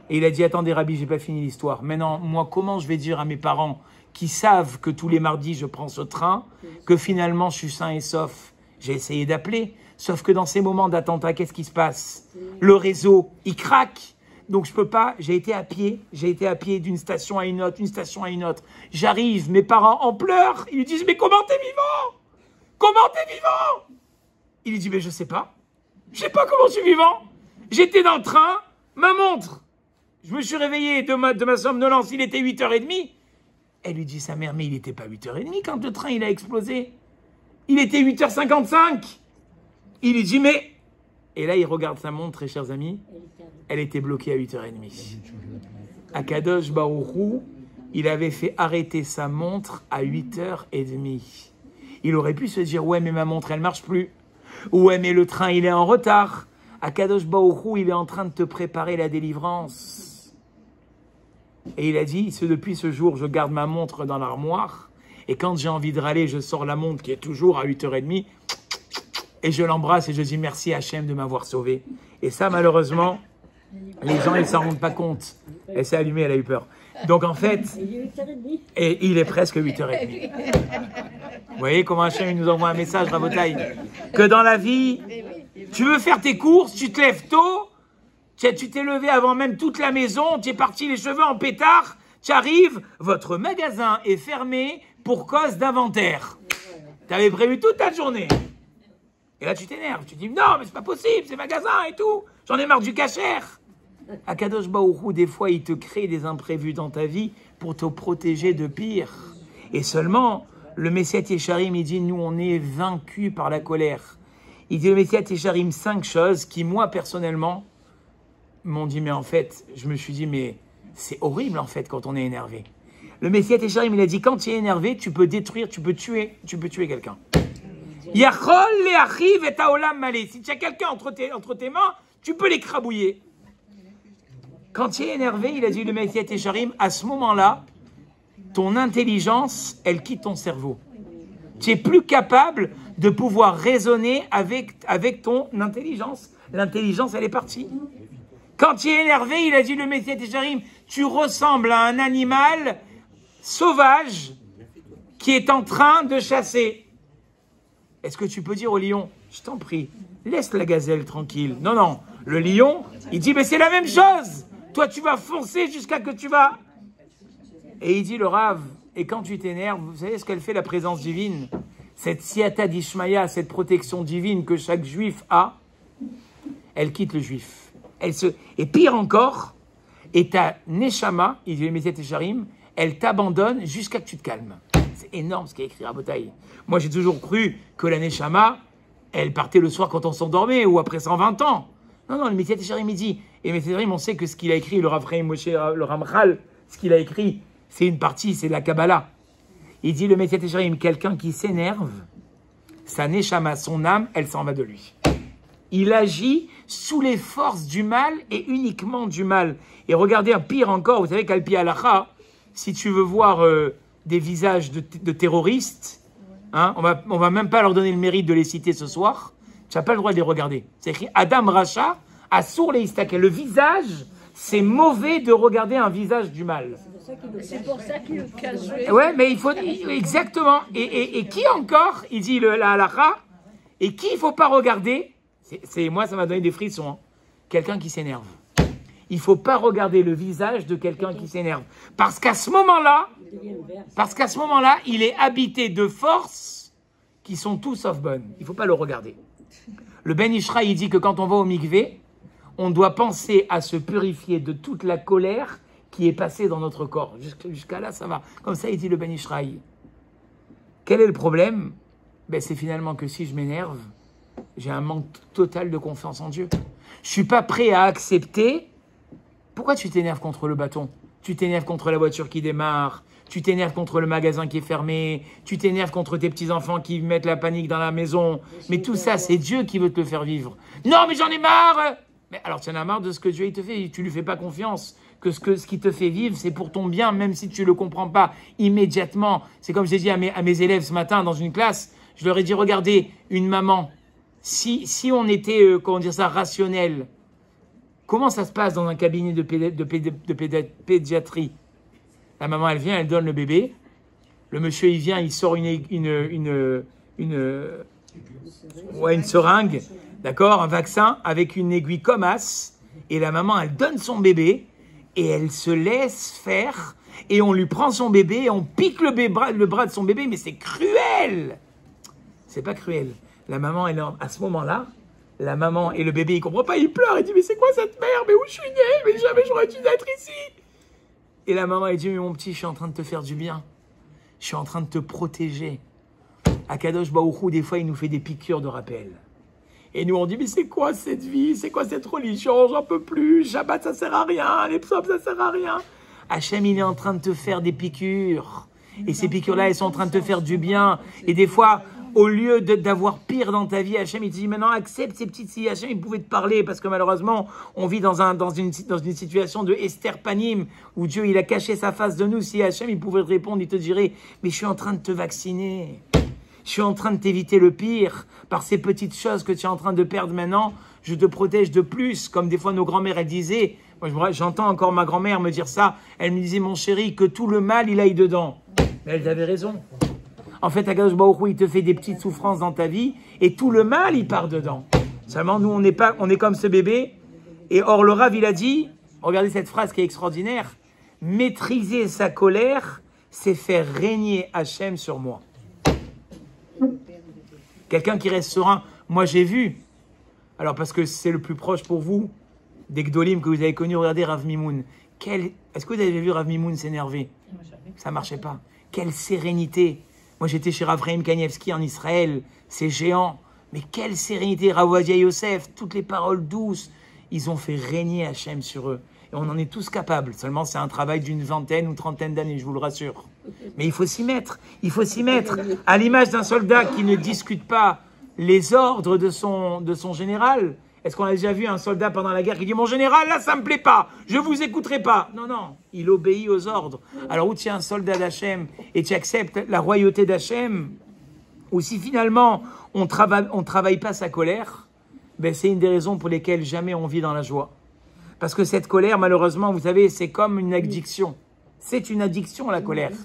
Et il a dit, attendez Rabbi, j'ai pas fini l'histoire. Maintenant, moi, comment je vais dire à mes parents qui savent que tous les mardis, je prends ce train, que finalement, je suis sain et sauf? J'ai essayé d'appeler, sauf que dans ces moments d'attentat, qu'est-ce qui se passe? Le réseau, il craque. Donc, je peux pas, j'ai été à pied d'une station à une autre, J'arrive, mes parents en pleurs, ils lui disent, mais comment t'es vivant? Comment t'es vivant? Il lui dit, mais je sais pas. Je sais pas comment je suis vivant. J'étais dans le train, ma montre. Je me suis réveillé de ma somnolence, il était 8h30. Elle lui dit, sa mère, mais il n'était pas 8h30 quand le train il a explosé. Il était 8h55. Il lui dit, mais... Et là, il regarde sa montre, très chers amis. Elle était bloquée à 8h30. Akadosh Baruch Hu, il avait fait arrêter sa montre à 8h30. Il aurait pu se dire, ouais, mais ma montre, elle marche plus. Ouais, mais le train, il est en retard. Akadosh Baruch Hu, il est en train de te préparer la délivrance. Et il a dit, depuis ce jour, je garde ma montre dans l'armoire. Et quand j'ai envie de râler, je sors la montre qui est toujours à 8h30. Et je l'embrasse et je dis merci Hachem de m'avoir sauvé. Et ça, malheureusement, les gens, ils ne s'en rendent pas compte. Elle s'est allumée, elle a eu peur. Donc en fait, et il est presque 8h30. Vous voyez comment Hachem il nous envoie un message, Rabotaï, que dans la vie, tu veux faire tes courses, tu te lèves tôt, tu t'es levé avant même toute la maison, tu es parti les cheveux en pétard, tu arrives, votre magasin est fermé pour cause d'inventaire. Tu avais prévu toute ta journée. Et là tu t'énerves, tu dis non mais c'est pas possible, c'est magasin et tout, j'en ai marre du cachère. Akadosh Baruch Hu, des fois il te crée des imprévus dans ta vie pour te protéger de pire. Et seulement, le Messiat Yesharim, il dit nous on est vaincus par la colère. Il dit le Messiat Yesharim 5 choses qui moi personnellement m'ont dit mais en fait, je me suis dit mais c'est horrible en fait quand on est énervé. Le Messiat Yesharim il a dit quand tu es énervé, tu peux détruire, tu peux tuer quelqu'un. Yachol le'achiv et haolam malé. Si tu as quelqu'un entre tes mains, tu peux l'écrabouiller. Quand tu es énervé, il a dit le Messiat Yesharim, à ce moment-là, ton intelligence, elle quitte ton cerveau. Tu es plus capable de pouvoir raisonner avec ton intelligence. L'intelligence, elle est partie. Quand tu es énervé, il a dit le Messiat Yesharim, tu ressembles à un animal sauvage qui est en train de chasser. Est-ce que tu peux dire au lion, je t'en prie, laisse la gazelle tranquille. Non, non, le lion, il dit, mais c'est la même chose. Toi, tu vas foncer jusqu'à que tu vas... Et il dit, le Rav, et quand tu t'énerves, vous savez ce qu'elle fait la présence divine? Cette siata d'Ishmaïa, cette protection divine que chaque juif a, elle quitte le juif. Et pire encore, et ta neshama, il dit le Messiat Yesharim, elle t'abandonne jusqu'à que tu te calmes. C'est énorme ce qu'a écrit Rabotaï. Moi, j'ai toujours cru que la neshama, elle partait le soir quand on s'endormait ou après 120 ans. Non, non, le Messiat Yesharim, il dit, et le Messiat Yesharim, on sait que ce qu'il a écrit, le Rav Chaim Moshe, le Ramchal, ce qu'il a écrit, c'est une partie, c'est la Kabbalah. Il dit, le Messiat Yesharim, quelqu'un qui s'énerve, sa neshama, son âme, elle s'en va de lui. Il agit sous les forces du mal et uniquement du mal. Et regardez, pire encore, vous savez qu'Al Pi Halacha, si tu veux voir des visages de terroristes, hein, on va même pas leur donner le mérite de les citer ce soir, tu n'as pas le droit de les regarder. C'est écrit Adam Racha, Assour les Istakel. Le visage, c'est mauvais de regarder un visage du mal. C'est pour ça qu'il cache. Ouais, mais il faut... Exactement. Et qui encore, il dit la halakha, et qui il ne faut pas regarder, moi ça m'a donné des frissons, hein, quelqu'un qui s'énerve. Il ne faut pas regarder le visage de quelqu'un qui s'énerve. Parce qu'à ce moment-là, il est habité de forces qui sont tout sauf bonnes. Il ne faut pas le regarder. Le Ben Ishra, il dit que quand on va au mikvé, on doit penser à se purifier de toute la colère qui est passée dans notre corps. Jusqu'à là, ça va. Comme ça, il dit le Ben Ishraï. Quel est le problème? C'est finalement que si je m'énerve, j'ai un manque total de confiance en Dieu. Je ne suis pas prêt à accepter. Pourquoi tu t'énerves contre le bâton? Tu t'énerves contre la voiture qui démarre, tu t'énerves contre le magasin qui est fermé, tu t'énerves contre tes petits-enfants qui mettent la panique dans la maison. Mais tout ça, c'est Dieu qui veut te le faire vivre. Non, mais j'en ai marre! Mais alors, tu en as marre de ce que Dieu il te fait. Tu ne lui fais pas confiance. Que ce qui te fait vivre, c'est pour ton bien, même si tu ne le comprends pas immédiatement. C'est comme j'ai dit à mes élèves ce matin dans une classe. Je leur ai dit, regardez, une maman, si on était, rationnel, comment ça se passe dans un cabinet de pédiatrie? La maman, elle vient, elle donne le bébé. Le monsieur, il vient, il sort une seringue, d'accord, un vaccin avec une aiguille comme as. Et la maman, elle donne son bébé et elle se laisse faire. Et on lui prend son bébé et on pique le bras de son bébé. Mais c'est cruel! C'est pas cruel. La maman, elle, à ce moment-là, la maman et le bébé, il comprend pas, il pleure, il dit, mais c'est quoi cette merde? Mais où je suis né? Mais jamais j'aurais dû naître ici. Et la maman, elle dit, mais mon petit, je suis en train de te faire du bien. Je suis en train de te protéger. Akadosh Baruch Hu, des fois, il nous fait des piqûres de rappel. Et nous, on dit, mais c'est quoi cette vie? C'est quoi cette religion? J'en peux plus. Shabbat, ça sert à rien. Les psaumes, ça sert à rien. Hachem, il est en train de te faire des piqûres. Et ces piqûres-là, elles sont en train de te faire du bien. Et des fois, au lieu d'avoir pire dans ta vie, Hachem, il te dit, maintenant, accepte ces petites... Si Hachem, il pouvait te parler, parce que malheureusement, on vit dans une situation de Esther Panim, où Dieu, il a caché sa face de nous. Si Hachem, il pouvait te répondre, il te dirait, mais je suis en train de te vacciner. Je suis en train de t'éviter le pire. Par ces petites choses que tu es en train de perdre maintenant, je te protège de plus. Comme des fois, nos grands-mères, elles disaient, Moi, j'entends encore ma grand-mère me dire ça. Elle me disait, mon chéri, que tout le mal, il aille dedans. Mais elle avait raison. En fait, Akadosh Baruch Hu, il te fait des petites souffrances dans ta vie et tout le mal, il part dedans. Seulement, nous, on est comme ce bébé. Et or, le Rav, il a dit, regardez cette phrase qui est extraordinaire, maîtriser sa colère, c'est faire régner Hachem sur moi. Quelqu'un qui reste serein. Moi, j'ai vu, alors parce que c'est le plus proche pour vous, des Gdolim que vous avez connus, regardez Rav Mimoun. Est-ce que vous avez vu Rav Mimoun s'énerver? Ça ne marchait pas. Quelle sérénité. Moi, j'étais chez Rav Chaim Kanievski en Israël. C'est géant. Mais quelle sérénité. Rav Ovadia Yosef, toutes les paroles douces. Ils ont fait régner Hachem sur eux. Et on en est tous capables. Seulement, c'est un travail d'une vingtaine ou trentaine d'années, je vous le rassure. Mais il faut s'y mettre. Il faut s'y mettre. À l'image d'un soldat qui ne discute pas les ordres de son général. Est-ce qu'on a déjà vu un soldat pendant la guerre qui dit « Mon général, là, ça ne me plaît pas. Je ne vous écouterai pas. » Non, non. Il obéit aux ordres. Alors, où tu es un soldat d'Hachem et tu acceptes la royauté d'Hachem, ou si finalement, on travaille pas sa colère, ben, c'est une des raisons pour lesquelles jamais on vit dans la joie. Parce que cette colère, malheureusement, vous savez, c'est comme une addiction. C'est une addiction, la colère.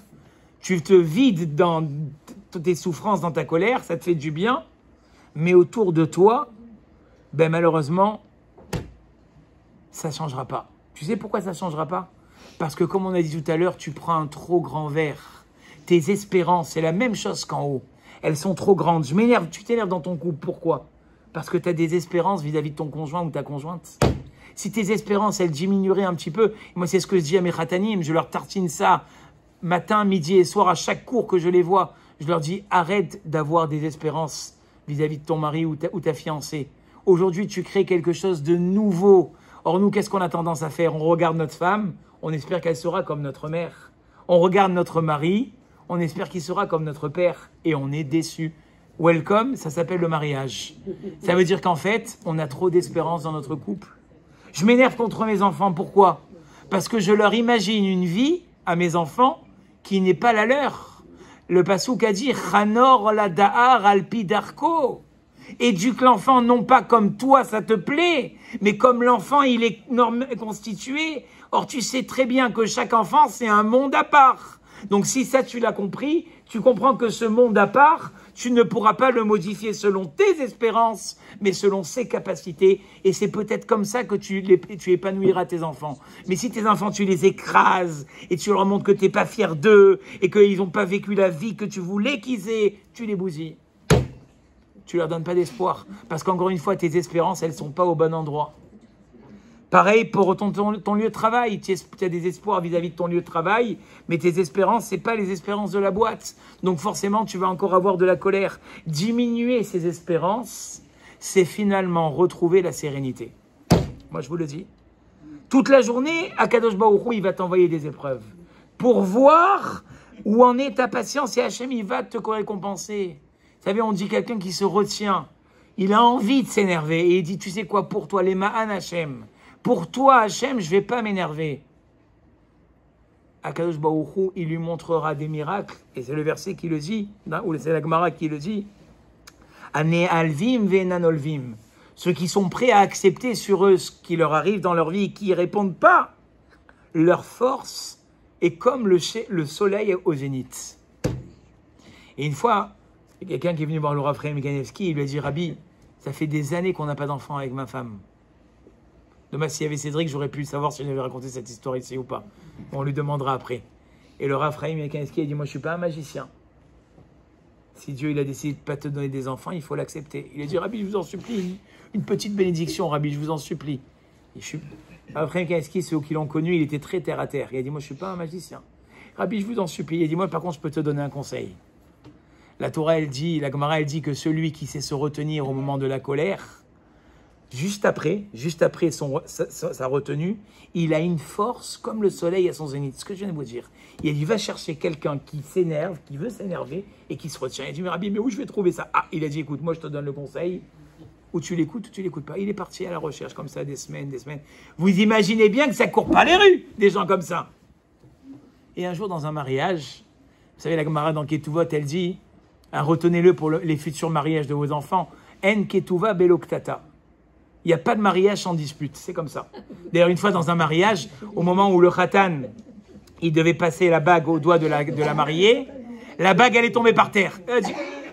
Tu te vides dans tes souffrances, dans ta colère, ça te fait du bien, mais autour de toi, ben malheureusement, ça ne changera pas. Tu sais pourquoi ça ne changera pas? Parce que, comme on a dit tout à l'heure, tu prends un trop grand verre. Tes espérances, c'est la même chose qu'en haut. Elles sont trop grandes. Je m'énerve, tu t'énerves dans ton couple. Pourquoi? Parce que tu as des espérances vis-à-vis de ton conjoint ou ta conjointe. Si tes espérances, elles diminueraient un petit peu, moi c'est ce que je dis à mes khatanim, je leur tartine ça matin, midi et soir, à chaque cours que je les vois. Je leur dis, arrête d'avoir des espérances vis-à-vis de ton mari ou ta fiancée. Aujourd'hui, tu crées quelque chose de nouveau. Or, nous, qu'est-ce qu'on a tendance à faire? On regarde notre femme, on espère qu'elle sera comme notre mère. On regarde notre mari, on espère qu'il sera comme notre père. Et on est déçu. Welcome, ça s'appelle le mariage. Ça veut dire qu'en fait, on a trop d'espérance dans notre couple. Je m'énerve contre mes enfants. Pourquoi? Parce que je leur imagine une vie, à mes enfants, qui n'est pas la leur. Le passouk a dit « Chanor la da'ar alpi darko » éduque l'enfant non pas comme toi ça te plaît, mais comme l'enfant il est constitué. Or tu sais très bien que chaque enfant c'est un monde à part. Donc si ça tu l'as compris, tu comprends que ce monde à part, tu ne pourras pas le modifier selon tes espérances, mais selon ses capacités. Et c'est peut-être comme ça que tu épanouiras tes enfants. Mais si tes enfants, tu les écrases et tu leur montres que tu n'es pas fier d'eux et qu'ils n'ont pas vécu la vie que tu voulais qu'ils aient, tu les bousilles. Tu leur donnes pas d'espoir. Parce qu'encore une fois, tes espérances, elles ne sont pas au bon endroit. Pareil pour ton lieu de travail. Tu as des espoirs vis-à-vis de ton lieu de travail, mais tes espérances, ce n'est pas les espérances de la boîte. Donc forcément, tu vas encore avoir de la colère. Diminuer ces espérances, c'est finalement retrouver la sérénité. Moi, je vous le dis. Toute la journée, Akadosh Baruch Hu, il va t'envoyer des épreuves pour voir où en est ta patience et Hachem, il va te récompenser. Vous savez, on dit quelqu'un qui se retient. Il a envie de s'énerver et il dit, tu sais quoi, pour toi, les Ma'an Hachem, pour toi, Hachem, je ne vais pas m'énerver. Akadosh Baruch Hu, il lui montrera des miracles, et c'est le verset qui le dit, ou c'est la Gemara qui le dit. Ane alvim ve'enan olvim. Ceux qui sont prêts à accepter sur eux ce qui leur arrive dans leur vie et qui ne répondent pas, leur force est comme le soleil au zénith. Et une fois, quelqu'un qui est venu voir le Rav Chaim Kanievski, il lui a dit, Rabbi, ça fait des années qu'on n'a pas d'enfant avec ma femme. Demain, s'il y avait Cédric, j'aurais pu savoir si je avais raconté cette histoire ici ou pas. On lui demandera après. Et le Rav Chaim Kanievski a dit, moi je ne suis pas un magicien. Si Dieu il a décidé de ne pas te donner des enfants, il faut l'accepter. Il a dit, Rabbi, je vous en supplie, une petite bénédiction, Rabbi, je vous en supplie. Rav Chaim Kanievski, ceux qui l'ont connu, il était très terre à terre. Il a dit, moi je ne suis pas un magicien. Rabbi, je vous en supplie. Il a dit, moi par contre, je peux te donner un conseil. La Torah, elle dit, la Gemara, elle dit que celui qui sait se retenir au moment de la colère, juste après sa retenue, il a une force comme le soleil à son zénith. Ce que je viens de vous dire. Il dit, va chercher quelqu'un qui s'énerve, qui veut s'énerver et qui se retient. Il dit, mais Rabbi, mais où je vais trouver ça? Ah, il a dit, écoute, moi je te donne le conseil, ou tu l'écoutes ou tu l'écoutes pas. Il est parti à la recherche comme ça, des semaines. Vous imaginez bien que ça court pas les rues, des gens comme ça. Et un jour, dans un mariage, vous savez, la Gemara dans Ketuvot, elle dit, retenez-le pour les futurs mariages de vos enfants, En Ketuva Beloktata. Il n'y a pas de mariage sans dispute, c'est comme ça. D'ailleurs, une fois dans un mariage, au moment où le khatan, il devait passer la bague au doigt de la mariée, la bague, elle est tombée par terre.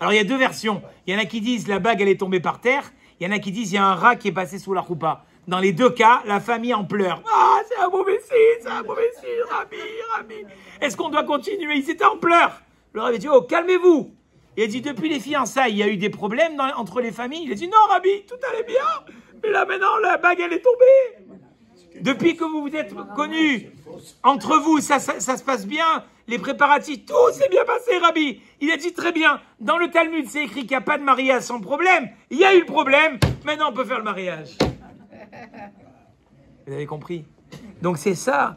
Alors, il y a deux versions. Il y en a qui disent la bague, elle est tombée par terre. Il y en a qui disent il y a un rat qui est passé sous la roupa. Dans les deux cas, la famille en pleure. Ah, c'est un mauvais signe, c'est un mauvais signe, Rabbi. Est-ce qu'on doit continuer? Ils étaient en pleurs. Le Rabbi dit, oh, calmez-vous. Il a dit, depuis les fiançailles, il y a eu des problèmes entre les familles. Il a dit, non, Rabbi, tout allait bien. Mais là, maintenant, la bague, elle est tombée. Depuis que vous vous êtes connus, entre vous, ça se passe bien. Les préparatifs, tout s'est bien passé, Rabbi. Il a dit très bien. Dans le Talmud, c'est écrit qu'il n'y a pas de mariage sans problème. Il y a eu le problème. Maintenant, on peut faire le mariage. Vous avez compris? Donc, c'est ça.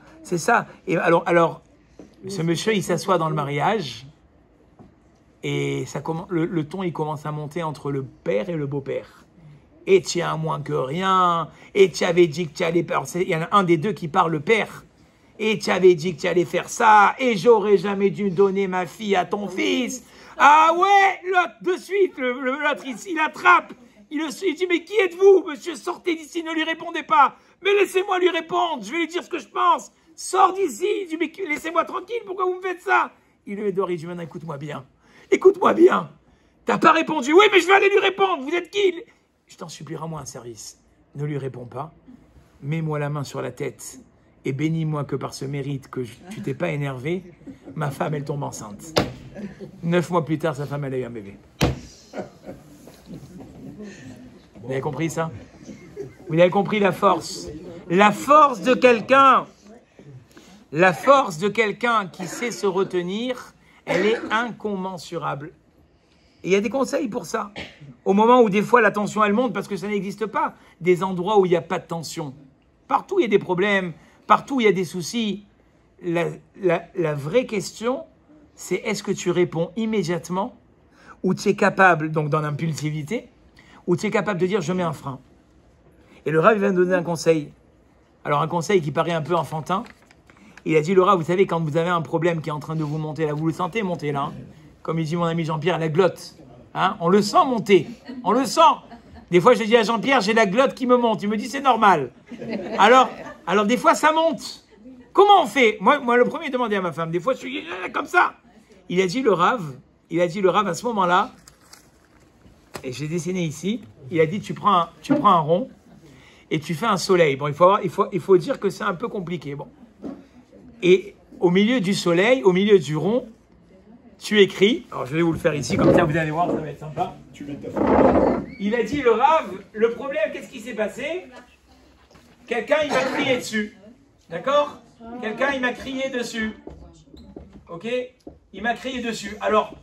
Et alors, ce monsieur, il s'assoit dans le mariage. Et le ton, il commence à monter entre le père et le beau-père. Et tu as moins que rien. Et tu avais dit que tu allais... Il y en a un des deux qui parle, le père. Et tu avais dit que tu allais faire ça. Et j'aurais jamais dû donner ma fille à ton fils. Ah ouais, l'autre, de suite, l'autre, il attrape. Il dit, mais qui êtes-vous, monsieur? Sortez d'ici, ne lui répondez pas. Mais laissez-moi lui répondre, je vais lui dire ce que je pense. Sors d'ici. Il dit, mais laissez-moi tranquille, pourquoi vous me faites ça? Il lui dehors, il dit, maintenant, écoute-moi bien. Écoute-moi bien. T'as pas répondu. Oui, mais je vais aller lui répondre. Vous êtes qui? Je t'en supplie, rends-moi un service. Ne lui réponds pas. Mets-moi la main sur la tête et bénis-moi que par ce mérite que tu t'es pas énervé, ma femme, elle tombe enceinte. 9 mois plus tard, sa femme, elle a eu un bébé. Vous avez compris ça? Vous avez compris la force? La force de quelqu'un. La force de quelqu'un qui sait se retenir, elle est incommensurable. Et il y a des conseils pour ça. Au moment où des fois la tension elle monte, parce que ça n'existe pas des endroits où il n'y a pas de tension. Partout il y a des problèmes, partout il y a des soucis. La vraie question, c'est est-ce que tu réponds immédiatement, ou tu es capable, donc dans l'impulsivité, ou tu es capable de dire je mets un frein. Et le Rav va nous donner un conseil. Alors un conseil qui paraît un peu enfantin. Il a dit, le Rav, vous savez, quand vous avez un problème qui est en train de vous monter, là, vous le sentez monter là, hein, comme il dit mon ami Jean-Pierre, la glotte. Hein, on le sent monter, on le sent. Des fois, je dis à Jean-Pierre, j'ai la glotte qui me monte. Il me dit, c'est normal. Alors des fois, ça monte. Comment on fait? Moi, le premier, demandé à ma femme. Des fois, je suis comme ça. Il a dit, le Rav, à ce moment-là, et j'ai dessiné ici, il a dit, tu prends un rond et tu fais un soleil. Bon, il faut dire que c'est un peu compliqué. Bon. Et au milieu du soleil, au milieu du rond, tu écris. Alors, je vais vous le faire ici, comme ça, vous allez voir, ça va être sympa. Il a dit, le Rav, le problème, qu'est-ce qui s'est passé? Quelqu'un, il m'a crié dessus. D'accord? Quelqu'un, il m'a crié dessus. Ok? Il m'a crié dessus. Alors,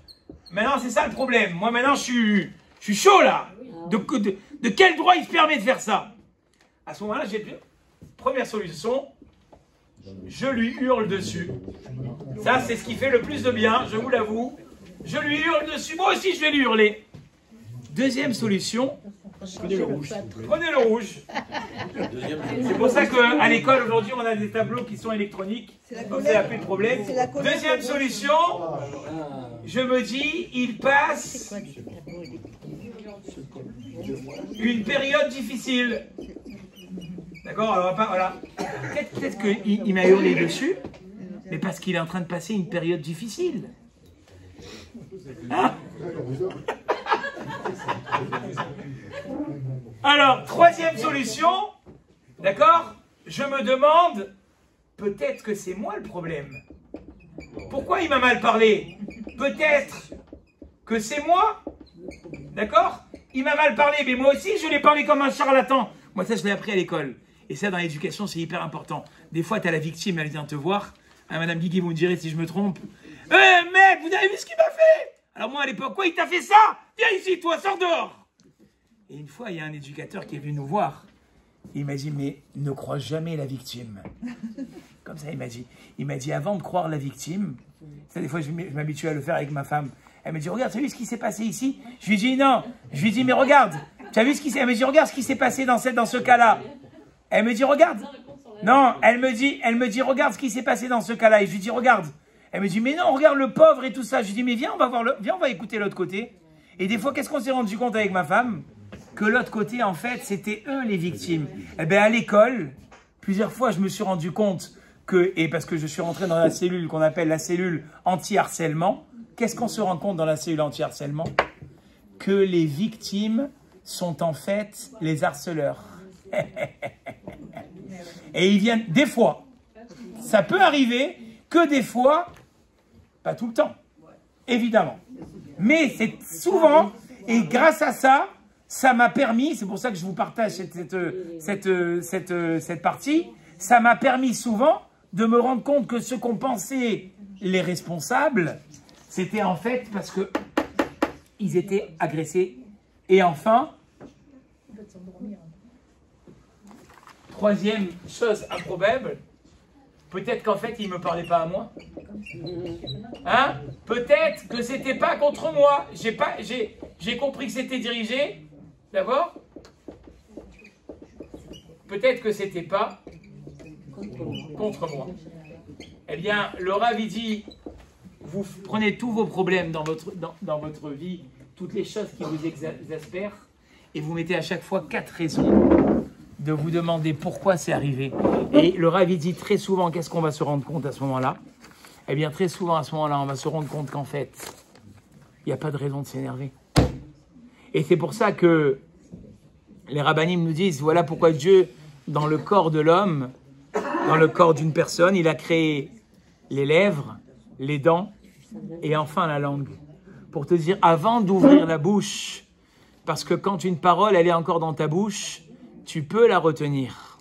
maintenant, c'est ça le problème. Moi, maintenant, je suis chaud, là. De quel droit il se permet de faire ça? À ce moment-là, première solution, je lui hurle dessus. Ça, c'est ce qui fait le plus de bien, je vous l'avoue. Je lui hurle dessus. Moi aussi, je vais lui hurler. Deuxième solution, prenez le rouge. Prenez le rouge. C'est pour ça qu'à l'école, aujourd'hui, on a des tableaux qui sont électroniques. Comme ça, il n'y a plus de problème. Deuxième solution, je me dis, il passe une période difficile. D'accord, alors voilà. Peut-être qu'il m'a hurlé dessus, mais parce qu'il est en train de passer une période difficile. Hein? Alors, troisième solution, d'accord? Je me demande, peut-être que c'est moi le problème. Pourquoi il m'a mal parlé? Peut-être que c'est moi, d'accord? Il m'a mal parlé, mais moi aussi je l'ai parlé comme un charlatan. Moi ça je l'ai appris à l'école. Et ça dans l'éducation c'est hyper important. Des fois tu as la victime, elle vient te voir. Hein, Madame Guigui, vous me direz si je me trompe. Mec, vous avez vu ce qu'il m'a fait? Alors moi à l'époque, quoi, il t'a fait ça? Viens ici, toi, sors dehors. Et une fois, il y a un éducateur qui est venu nous voir. Il m'a dit, mais ne crois jamais la victime. Comme ça, il m'a dit. Il m'a dit, avant de croire la victime, ça, des fois, je m'habitue à le faire avec ma femme. Elle me dit, regarde, tu as vu ce qui s'est passé ici? Je lui dis, non. Je lui dis, mais regarde, tu as vu ce qui s'est... Elle me dit, regarde ce qui s'est passé dans ce cas-là. Elle me dit, regarde. Non, elle me dit, regarde ce qui s'est passé dans ce cas-là. Et je lui dis, regarde. Elle me dit, mais non, regarde le pauvre et tout ça. Je lui dis, mais viens, on va écouter l'autre côté. Et des fois, qu'est-ce qu'on s'est rendu compte avec ma femme? que l'autre côté, en fait, c'était eux les victimes. Eh bien, à l'école, plusieurs fois, je me suis rendu compte que, et parce que je suis rentré dans la cellule qu'on appelle la cellule anti-harcèlement, qu'est-ce qu'on se rend compte dans la cellule anti-harcèlement? Que les victimes sont en fait les harceleurs. Et ils viennent, des fois, ça peut arriver que des fois, pas tout le temps, évidemment. Mais c'est souvent, et grâce à ça, ça m'a permis, c'est pour ça que je vous partage cette partie, ça m'a permis souvent de me rendre compte que ce qu'on pensait les responsables, c'était en fait parce que ils étaient agressés. Et enfin, troisième chose improbable, peut-être qu'en fait, il ne me parlait pas à moi. Hein? Peut-être que c'était pas contre moi. J'ai compris que c'était dirigé. D'accord? Peut-être que c'était pas contre moi. Eh bien, le Rav, il dit, vous prenez tous vos problèmes dans votre vie, toutes les choses qui vous exaspèrent, et vous mettez à chaque fois 4 raisons de vous demander pourquoi c'est arrivé. Et le Rav, il dit très souvent, qu'est-ce qu'on va se rendre compte à ce moment-là? Eh bien, très souvent, à ce moment-là, on va se rendre compte qu'en fait, il n'y a pas de raison de s'énerver. Et c'est pour ça que les rabbinim nous disent, voilà pourquoi Dieu, dans le corps de l'homme, dans le corps d'une personne, il a créé les lèvres, les dents et enfin la langue. Pour te dire, avant d'ouvrir la bouche, parce que quand une parole, elle est encore dans ta bouche, tu peux la retenir.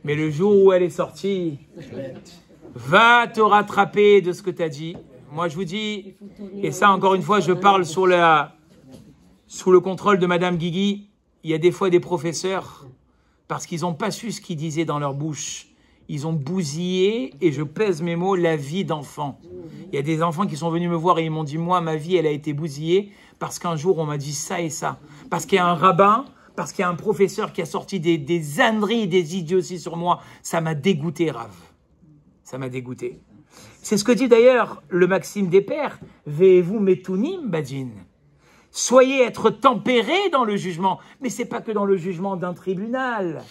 Mais le jour où elle est sortie, va te rattraper de ce que tu as dit. Moi, je vous dis, et ça, encore une fois, je parle sous le contrôle de Madame Guigui, il y a des fois des professeurs, parce qu'ils n'ont pas su ce qu'ils disaient dans leur bouche. Ils ont bousillé, et je pèse mes mots, la vie d'enfant. Il y a des enfants qui sont venus me voir et ils m'ont dit, moi, ma vie, elle a été bousillée parce qu'un jour, on m'a dit ça et ça. Parce qu'il y a un rabbin, parce qu'il y a un professeur qui a sorti des âneries, des idioties sur moi. Ça m'a dégoûté, Rav. Ça m'a dégoûté. C'est ce que dit d'ailleurs le Maxime des Pères. Ve'ez-vous metunim, badin. Soyez être tempérés dans le jugement. Mais c'est pas que dans le jugement d'un tribunal.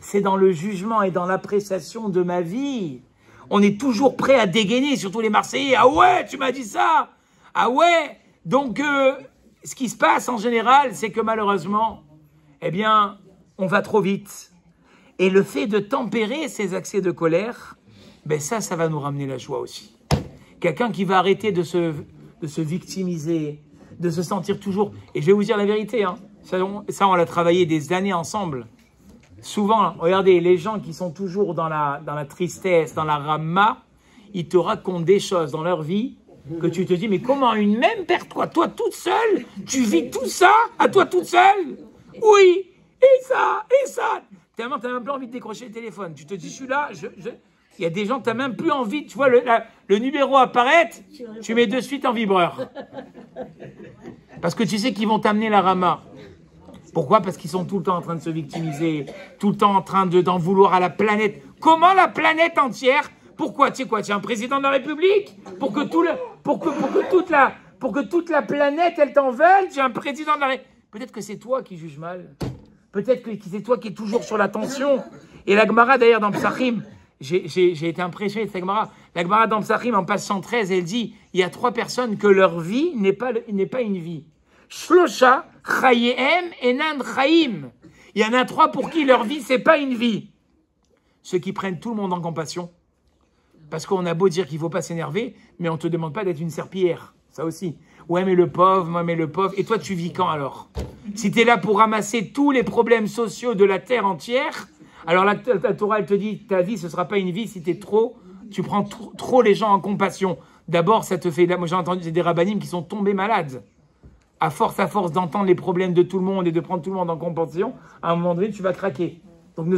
C'est dans le jugement et dans l'appréciation de ma vie. On est toujours prêt à dégainer, surtout les Marseillais. Ah ouais, tu m'as dit ça. Ah ouais. Donc, ce qui se passe en général, c'est que malheureusement, eh bien, on va trop vite. Et le fait de tempérer ces accès de colère, ben ça va nous ramener la joie aussi. Quelqu'un qui va arrêter de se victimiser, de se sentir toujours... Et je vais vous dire la vérité, hein, ça on l'a travaillé des années ensemble. Souvent, regardez, les gens qui sont toujours dans la tristesse, dans la rama, ils te racontent des choses dans leur vie que tu te dis, mais comment une même personne, toi toute seule, tu vis tout ça à toi toute seule? Oui, et ça. Tellement, tu n'as même plus envie de décrocher le téléphone. Tu te dis, je suis là, il y a des gens, tu n'as même plus envie, tu vois le numéro apparaître, tu mets de suite en vibreur. Parce que tu sais qu'ils vont t'amener la rama. Pourquoi? Parce qu'ils sont tout le temps en train de se victimiser, tout le temps en train d'en vouloir à la planète. Comment la planète entière? Pourquoi? Tu sais quoi? Tu es un président de la République? Pour que toute la planète, elle t'en veuille? Tu es un président de la République? Peut-être que c'est toi qui juges mal. Peut-être que c'est toi qui es toujours sur la tension. Et la Gemara, d'ailleurs, dans Psachim, j'ai été impressionné de cette Gemara. La Gemara dans Psachim, en page 113, elle dit, il y a 3 personnes que leur vie n'est pas une vie. Shlosha, Chayehem, Enan, Chaim. Il y en a 3 pour qui leur vie, c'est pas une vie. Ceux qui prennent tout le monde en compassion. Parce qu'on a beau dire qu'il ne faut pas s'énerver, mais on ne te demande pas d'être une serpillière. Ça aussi. Ouais, mais le pauvre, moi, mais le pauvre. Et toi, tu vis quand alors? Si tu es là pour ramasser tous les problèmes sociaux de la terre entière, alors la Torah, elle te dit, ta vie, ce ne sera pas une vie si tu prends trop les gens en compassion. D'abord, ça te fait... Moi, j'ai entendu des rabbinim qui sont tombés malades. À force d'entendre les problèmes de tout le monde et de prendre tout le monde en compassion, à un moment donné, tu vas craquer. Donc, ne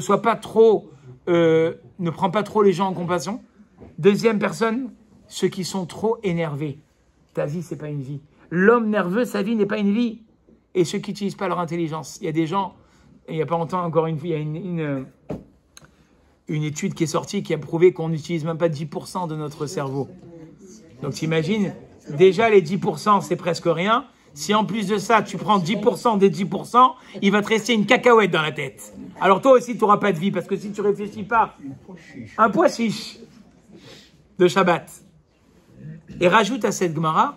prends pas trop les gens en compassion. Deuxième personne, ceux qui sont trop énervés. Ta vie, c'est pas une vie. L'homme nerveux, sa vie n'est pas une vie. Et ceux qui n'utilisent pas leur intelligence. Il y a des gens, il n'y a pas longtemps, encore une fois, il y a une étude qui est sortie qui a prouvé qu'on n'utilise même pas 10% de notre cerveau. Donc, t'imagines, déjà les 10%, c'est presque rien. Si en plus de ça, tu prends 10% des 10%, il va te rester une cacahuète dans la tête. Alors toi aussi, tu n'auras pas de vie, parce que si tu ne réfléchis pas, un pois chiche de Shabbat. Et rajoute à cette Gemara,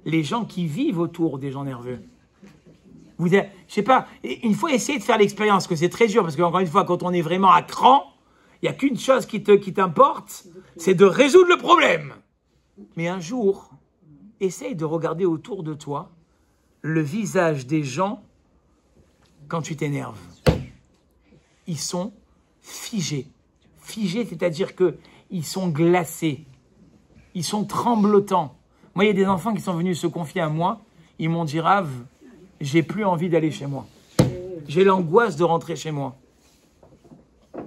les gens qui vivent autour des gens nerveux. Je sais pas, il faut essayer de faire l'expérience, que c'est très dur, parce qu'encore une fois, quand on est vraiment à cran, il n'y a qu'une chose qui t'importe, c'est de résoudre le problème. Mais un jour, essaye de regarder autour de toi le visage des gens quand tu t'énerves. Ils sont figés. Figés, c'est-à-dire qu'ils sont glacés. Ils sont tremblotants. Moi, il y a des enfants qui sont venus se confier à moi. Ils m'ont dit, Rav, j'ai plus envie d'aller chez moi. J'ai l'angoisse de rentrer chez moi.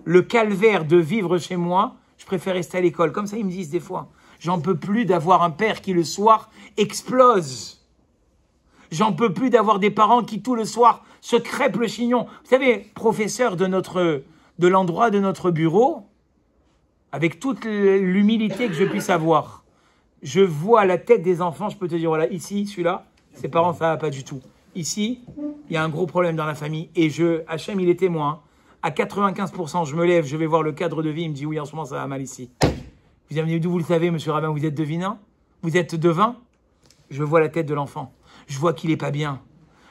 Le calvaire de vivre chez moi, je préfère rester à l'école. Comme ça, ils me disent des fois. J'en peux plus d'avoir un père qui, le soir, explose. J'en peux plus d'avoir des parents qui, tout le soir, se crêpent le chignon. Vous savez, professeur de l'endroit de notre bureau, avec toute l'humilité que je puisse avoir, je vois la tête des enfants, je peux te dire, voilà, ici, celui-là, ses parents, ça va pas du tout. Ici, il y a un gros problème dans la famille. Et Hachem, il est témoin. À 95%, je me lève, je vais voir le cadre de vie, il me dit, oui, en ce moment, ça va mal ici. Vous avez dit, d'où vous le savez, monsieur Rabbin, vous êtes devinant? Vous êtes devin? Je vois la tête de l'enfant. Je vois qu'il est pas bien.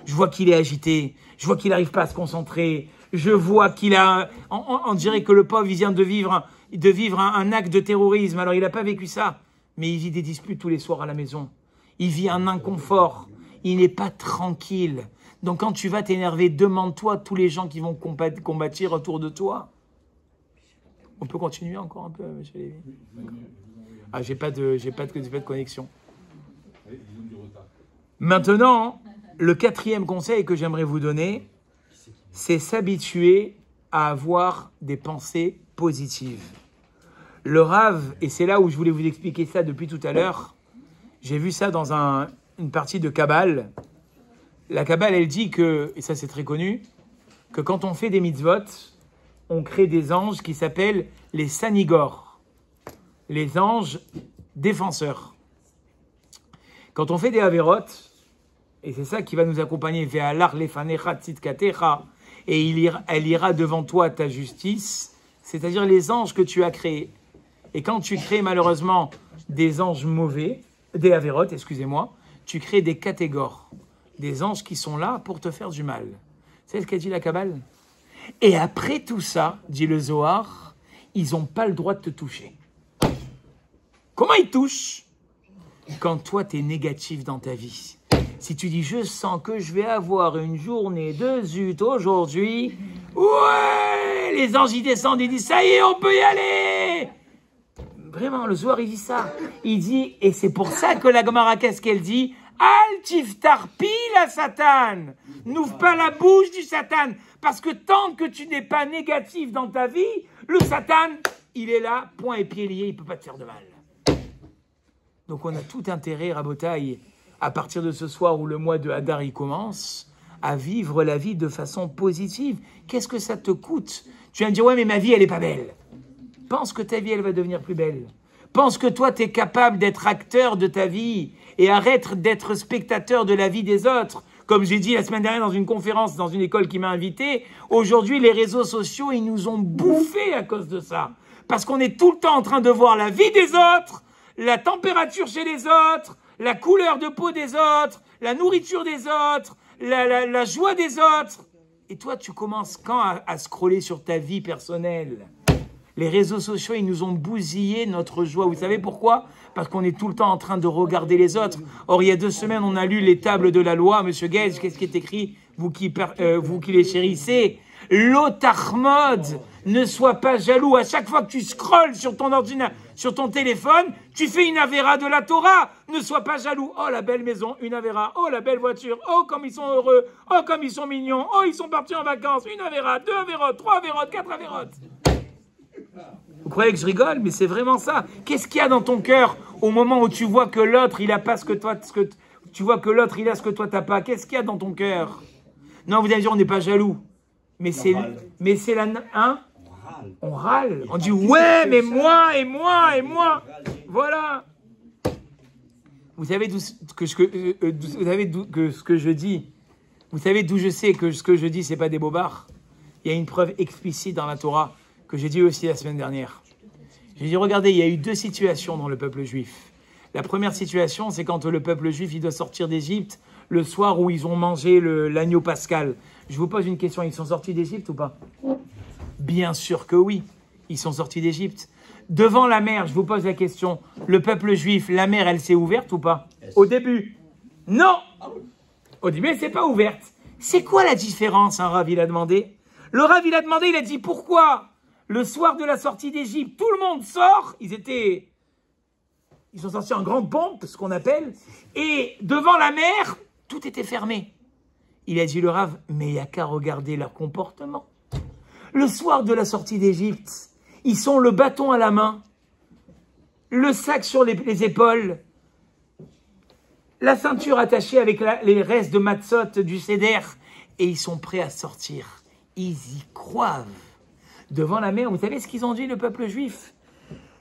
Je vois qu'il est agité. Je vois qu'il n'arrive pas à se concentrer. Je vois qu'il a... On dirait que le pauvre, il vient de vivre un acte de terrorisme. Alors, il n'a pas vécu ça. Mais il vit des disputes tous les soirs à la maison. Il vit un inconfort. Il n'est pas tranquille. Donc, quand tu vas t'énerver, demande-toi tous les gens qui vont combattre autour de toi. On peut continuer encore un peu, monsieur Lévy? Ah, j'ai pas de connexion. Maintenant, le quatrième conseil que j'aimerais vous donner, c'est s'habituer à avoir des pensées positives. Le Rav, et c'est là où je voulais vous expliquer ça depuis tout à l'heure, j'ai vu ça dans une partie de Kabbale. La Kabbale, elle dit que, et ça c'est très connu, que quand on fait des mitzvot, on crée des anges qui s'appellent les sanigors, les anges défenseurs. Quand on fait des averot, et c'est ça qui va nous accompagner, et elle ira devant toi ta justice, c'est-à-dire les anges que tu as créés. Et quand tu crées malheureusement des anges mauvais, des averot, excusez-moi, tu crées des catégores, des anges qui sont là pour te faire du mal. C'est ce qu'a dit la Kabbale. Et après tout ça, dit le Zohar, ils n'ont pas le droit de te toucher. Comment ils touchent? Quand toi, tu es négatif dans ta vie. Si tu dis, je sens que je vais avoir une journée de zut aujourd'hui, ouais, les anges, ils descendent, ils disent, ça y est, on peut y aller. Vraiment, le Zohar, il dit ça. Il dit, et c'est pour ça que la Gemara, qu'est-ce qu'elle dit? Al tiftarpi la Satan. N'ouvre pas la bouche du Satan. Parce que tant que tu n'es pas négatif dans ta vie, le Satan, il est là, point et pied liés, il ne peut pas te faire de mal. Donc on a tout intérêt, Rabotaï, à partir de ce soir où le mois de Hadar il commence, à vivre la vie de façon positive. Qu'est-ce que ça te coûte? Tu vas me dire, ouais, mais ma vie, elle n'est pas belle. Pense que ta vie, elle va devenir plus belle. Pense que toi, tu es capable d'être acteur de ta vie et arrête d'être spectateur de la vie des autres. Comme j'ai dit la semaine dernière dans une conférence, dans une école qui m'a invité, aujourd'hui, les réseaux sociaux, ils nous ont bouffés à cause de ça. Parce qu'on est tout le temps en train de voir la vie des autres, la température chez les autres, la couleur de peau des autres, la nourriture des autres, la joie des autres. Et toi, tu commences quand à scroller sur ta vie personnelle? Les réseaux sociaux, ils nous ont bousillé notre joie. Vous savez pourquoi? Parce qu'on est tout le temps en train de regarder les autres. Or, il y a 2 semaines, on a lu les tables de la loi. Monsieur Gage, qu'est-ce qui est écrit? Vous qui les chérissez. L'otachmod, ne sois pas jaloux. À chaque fois que tu scrolles sur ton ordinateur, sur ton téléphone, tu fais une avéra de la Torah. Ne sois pas jaloux. Oh, la belle maison, une avéra. Oh, la belle voiture. Oh, comme ils sont heureux. Oh, comme ils sont mignons. Oh, ils sont partis en vacances. Une avéra, 2 avérotes, 3 avérotes, 4 avérotes. Vous croyez que je rigole? Mais c'est vraiment ça. Qu'est-ce qu'il y a dans ton cœur au moment où tu vois que l'autre, il a pas ce que toi, tu vois que l'autre, il a ce que toi, t'as pas? Qu'est-ce qu'il y a dans ton cœur? Non, vous allez dire, on n'est pas jaloux. Mais c'est la... Hein? On râle. On dit, ouais, mais moi, et moi, et moi. Voilà. Vous savez ce que je dis. Vous savez d'où je sais que ce que je dis, c'est pas des bobards. Il y a une preuve explicite dans la Torah que j'ai dit aussi la semaine dernière. J'ai dit, regardez, il y a eu deux situations dans le peuple juif. La première situation, c'est quand le peuple juif il doit sortir d'Égypte le soir où ils ont mangé l'agneau pascal. Je vous pose une question, ils sont sortis d'Égypte ou pas? Bien sûr que oui, ils sont sortis d'Égypte. Devant la mer, je vous pose la question, le peuple juif, la mer, elle s'est ouverte ou pas? Au début? Non! Au début, elle ne s'est pas ouverte. C'est quoi la différence, un Rav, il a demandé? Le Rav, il a demandé, il a dit, pourquoi le soir de la sortie d'Égypte, tout le monde sort, ils sont sortis en grande pompe, ce qu'on appelle, et devant la mer, tout était fermé. Il a dit, le Rav, mais il n'y a qu'à regarder leur comportement. Le soir de la sortie d'Égypte, ils sont le bâton à la main, le sac sur les épaules, la ceinture attachée avec les restes de matzot du Seder, et ils sont prêts à sortir. Ils y croient. Devant la mer, vous savez ce qu'ils ont dit, le peuple juif?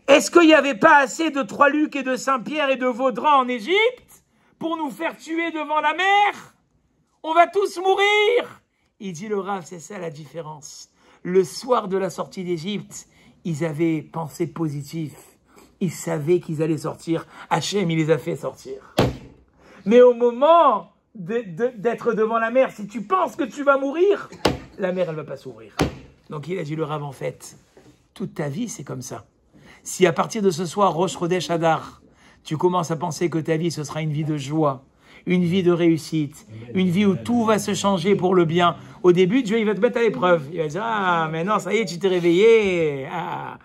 Est-ce qu'il n'y avait pas assez de Trois-Lucs et de Saint-Pierre et de Vaudran en Égypte pour nous faire tuer devant la mer? On va tous mourir. Il dit, le Rav, c'est ça la différence. Le soir de la sortie d'Égypte, ils avaient pensé positif. Ils savaient qu'ils allaient sortir. Hachem, il les a fait sortir. Mais au moment d'être devant la mer, si tu penses que tu vas mourir, la mer, elle ne va pas s'ouvrir. Donc il a dit, le Rav, en fait, toute ta vie, c'est comme ça. Si à partir de ce soir, Rosh Chodesh Adar, tu commences à penser que ta vie, ce sera une vie de joie, une vie de réussite, une vie où tout va se changer pour le bien. Au début, Dieu, il va te mettre à l'épreuve. Il va dire, ah, maintenant, ça y est, tu t'es réveillé. Ah.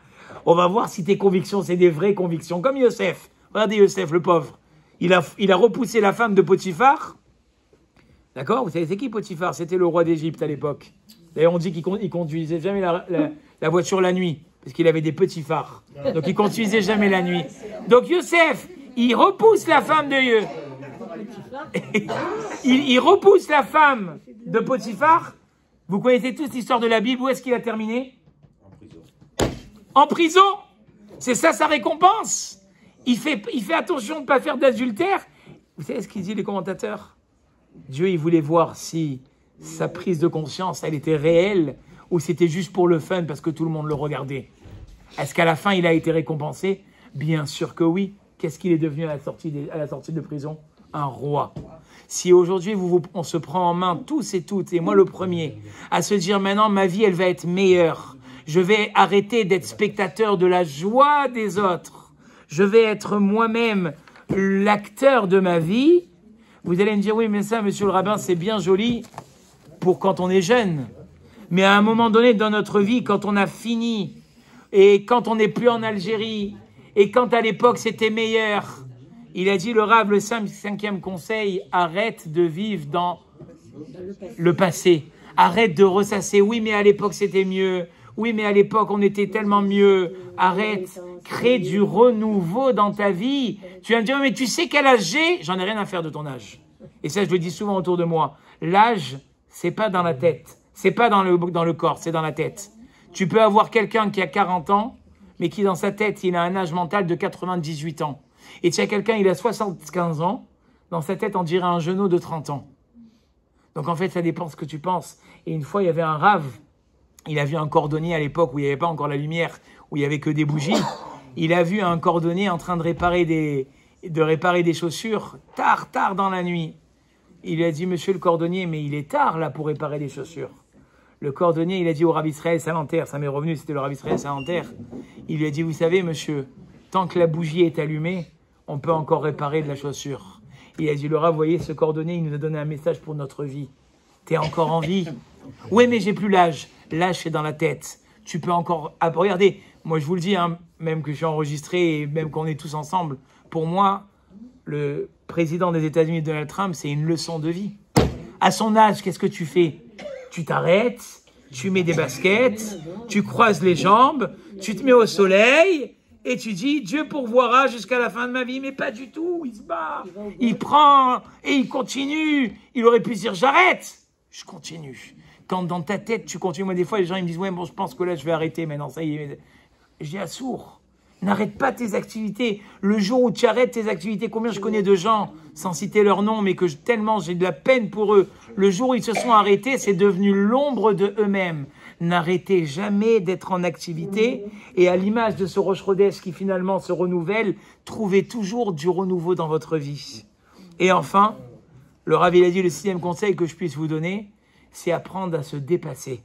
On va voir si tes convictions, c'est des vraies convictions. Comme Yosef. Regardez Yosef, le pauvre. Il a repoussé la femme de Potiphar. D'accord? Vous savez, c'est qui Potiphar? C'était le roi d'Égypte à l'époque. D'ailleurs, on dit qu'il ne conduisait jamais la voiture la nuit, parce qu'il avait des petits phares. Donc, il ne conduisait jamais la nuit. Donc, Yosef, il repousse la femme de il repousse la femme de Potiphar. Vous connaissez tous l'histoire de la Bible. Où est-ce qu'il a terminé? En prison. C'est ça sa récompense. Il fait attention de ne pas faire d'adultère. Vous savez ce qu'ils disent les commentateurs? Dieu, il voulait voir si sa prise de conscience, elle était réelle ou c'était juste pour le fun parce que tout le monde le regardait. Est-ce qu'à la fin, il a été récompensé? Bien sûr que oui. Qu'est-ce qu'il est devenu à la sortie de prison? Un roi. Si aujourd'hui, on se prend en main tous et toutes, et moi le premier, à se dire maintenant, ma vie, elle va être meilleure. Je vais arrêter d'être spectateur de la joie des autres. Je vais être moi-même l'acteur de ma vie. Vous allez me dire, oui, mais ça, monsieur le rabbin, c'est bien joli pour quand on est jeune. Mais à un moment donné dans notre vie, quand on a fini, et quand on n'est plus en Algérie, et quand à l'époque c'était meilleur, il a dit, le Rav, le cinquième conseil, arrête de vivre dans le passé. Arrête de ressasser, oui, mais à l'époque c'était mieux. Oui, mais à l'époque on était tellement mieux. Arrête, crée du renouveau dans ta vie. Tu vas me dire, mais tu sais quel âge j'ai? J'en ai rien à faire de ton âge. Et ça, je le dis souvent autour de moi. L'âge, c'est pas dans la tête. C'est pas dans le corps, c'est dans la tête. Tu peux avoir quelqu'un qui a 40 ans, mais qui dans sa tête, il a un âge mental de 98 ans. Et tu as quelqu'un, il a 75 ans, dans sa tête, on dirait un genou de 30 ans. Donc en fait, ça dépend ce que tu penses. Et une fois, il y avait un rave, il a vu un cordonnier à l'époque où il n'y avait pas encore la lumière, où il n'y avait que des bougies. Il a vu un cordonnier en train de réparer des chaussures, tard dans la nuit. Il lui a dit, monsieur le cordonnier, mais il est tard là pour réparer des chaussures. Le cordonnier, il a dit au Rav Israël Salanter, ça m'est revenu, c'était le Rav Israël Salanter. Il lui a dit, vous savez, monsieur, tant que la bougie est allumée, on peut encore réparer de la chaussure. Il a dit, le Rav, vous voyez, ce cordonnier, il nous a donné un message pour notre vie. T'es encore en vie? Oui, mais j'ai plus l'âge. L'âge, c'est dans la tête. Tu peux encore... Ah, regardez, moi, je vous le dis, hein, même que je suis enregistré et même qu'on est tous ensemble, pour moi, le président des États-Unis, Donald Trump, c'est une leçon de vie. À son âge, qu'est-ce que tu fais? Tu t'arrêtes, tu mets des baskets, tu croises les jambes, tu te mets au soleil et tu dis, Dieu pourvoira jusqu'à la fin de ma vie. Mais pas du tout, il se bat, il prend et il continue. Il aurait pu se dire, j'arrête, je continue. Quand dans ta tête, tu continues. Moi, des fois, les gens ils me disent, ouais, bon, je pense que là, je vais arrêter maintenant, ça y est. Je dis, à sourd, N'arrête pas tes activités. Le jour où tu arrêtes tes activités, combien je connais de gens, sans citer leur nom, mais que tellement j'ai de la peine pour eux, le jour où ils se sont arrêtés, c'est devenu l'ombre de eux-mêmes. N'arrêtez jamais d'être en activité. Et à l'image de ce Rosh Chodesh qui finalement se renouvelle, trouvez toujours du renouveau dans votre vie. Et enfin, le Rav il a dit, le 6e conseil que je puisse vous donner, c'est apprendre à se dépasser.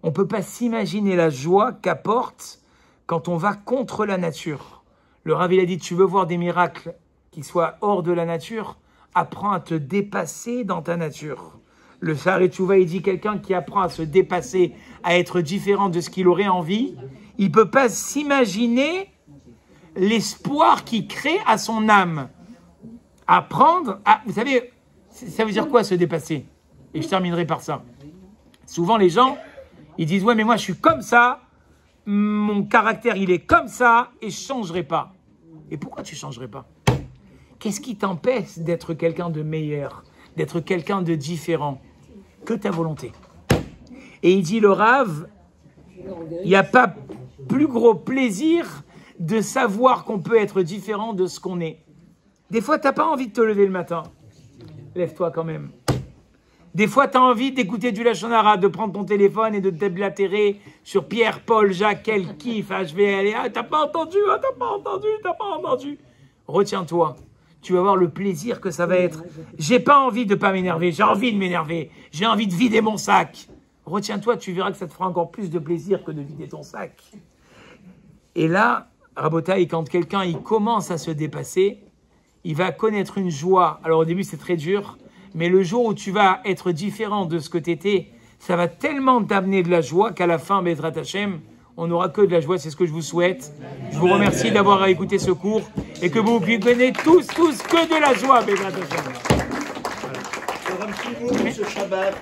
On ne peut pas s'imaginer la joie qu'apporte quand on va contre la nature. Le Rav il a dit, tu veux voir des miracles qui soient hors de la nature, apprends à te dépasser dans ta nature. Le Sari Tchouva, il dit, quelqu'un qui apprend à se dépasser, à être différent de ce qu'il aurait envie, il ne peut pas s'imaginer l'espoir qu'il crée à son âme. Apprendre à... Vous savez, ça veut dire quoi se dépasser? Et je terminerai par ça. Souvent les gens, ils disent, ouais mais moi je suis comme ça, mon caractère il est comme ça et je ne changerai pas. Et pourquoi tu ne changerais pas? Qu'est-ce qui t'empêche d'être quelqu'un de meilleur, d'être quelqu'un de différent? Que ta volonté. Et il dit le Rav, il n'y a pas plus gros plaisir de savoir qu'on peut être différent de ce qu'on est. Des fois, tu n'as pas envie de te lever le matin. Lève-toi quand même. Des fois, tu as envie d'écouter du Lachon Hara, de prendre ton téléphone et de te déblatérer sur Pierre, Paul, Jacques, quel kiff. Ah, je vais aller, ah, t'as pas entendu, ah, t'as pas entendu, t'as pas entendu. Retiens-toi. Tu vas voir le plaisir que ça va être. J'ai pas envie de pas m'énerver, j'ai envie de m'énerver. J'ai envie de vider mon sac. Retiens-toi, tu verras que ça te fera encore plus de plaisir que de vider ton sac. Et là, Rabotaï, quand quelqu'un il commence à se dépasser, il va connaître une joie. Alors au début, c'est très dur. Mais le jour où tu vas être différent de ce que tu étais, ça va tellement t'amener de la joie qu'à la fin, Bezrat Hashem, on n'aura que de la joie. C'est ce que je vous souhaite. Je vous remercie d'avoir écouté ce cours et que vous puissiez tous que de la joie, Bezrat Hashem. Voilà. Ce Shabbat.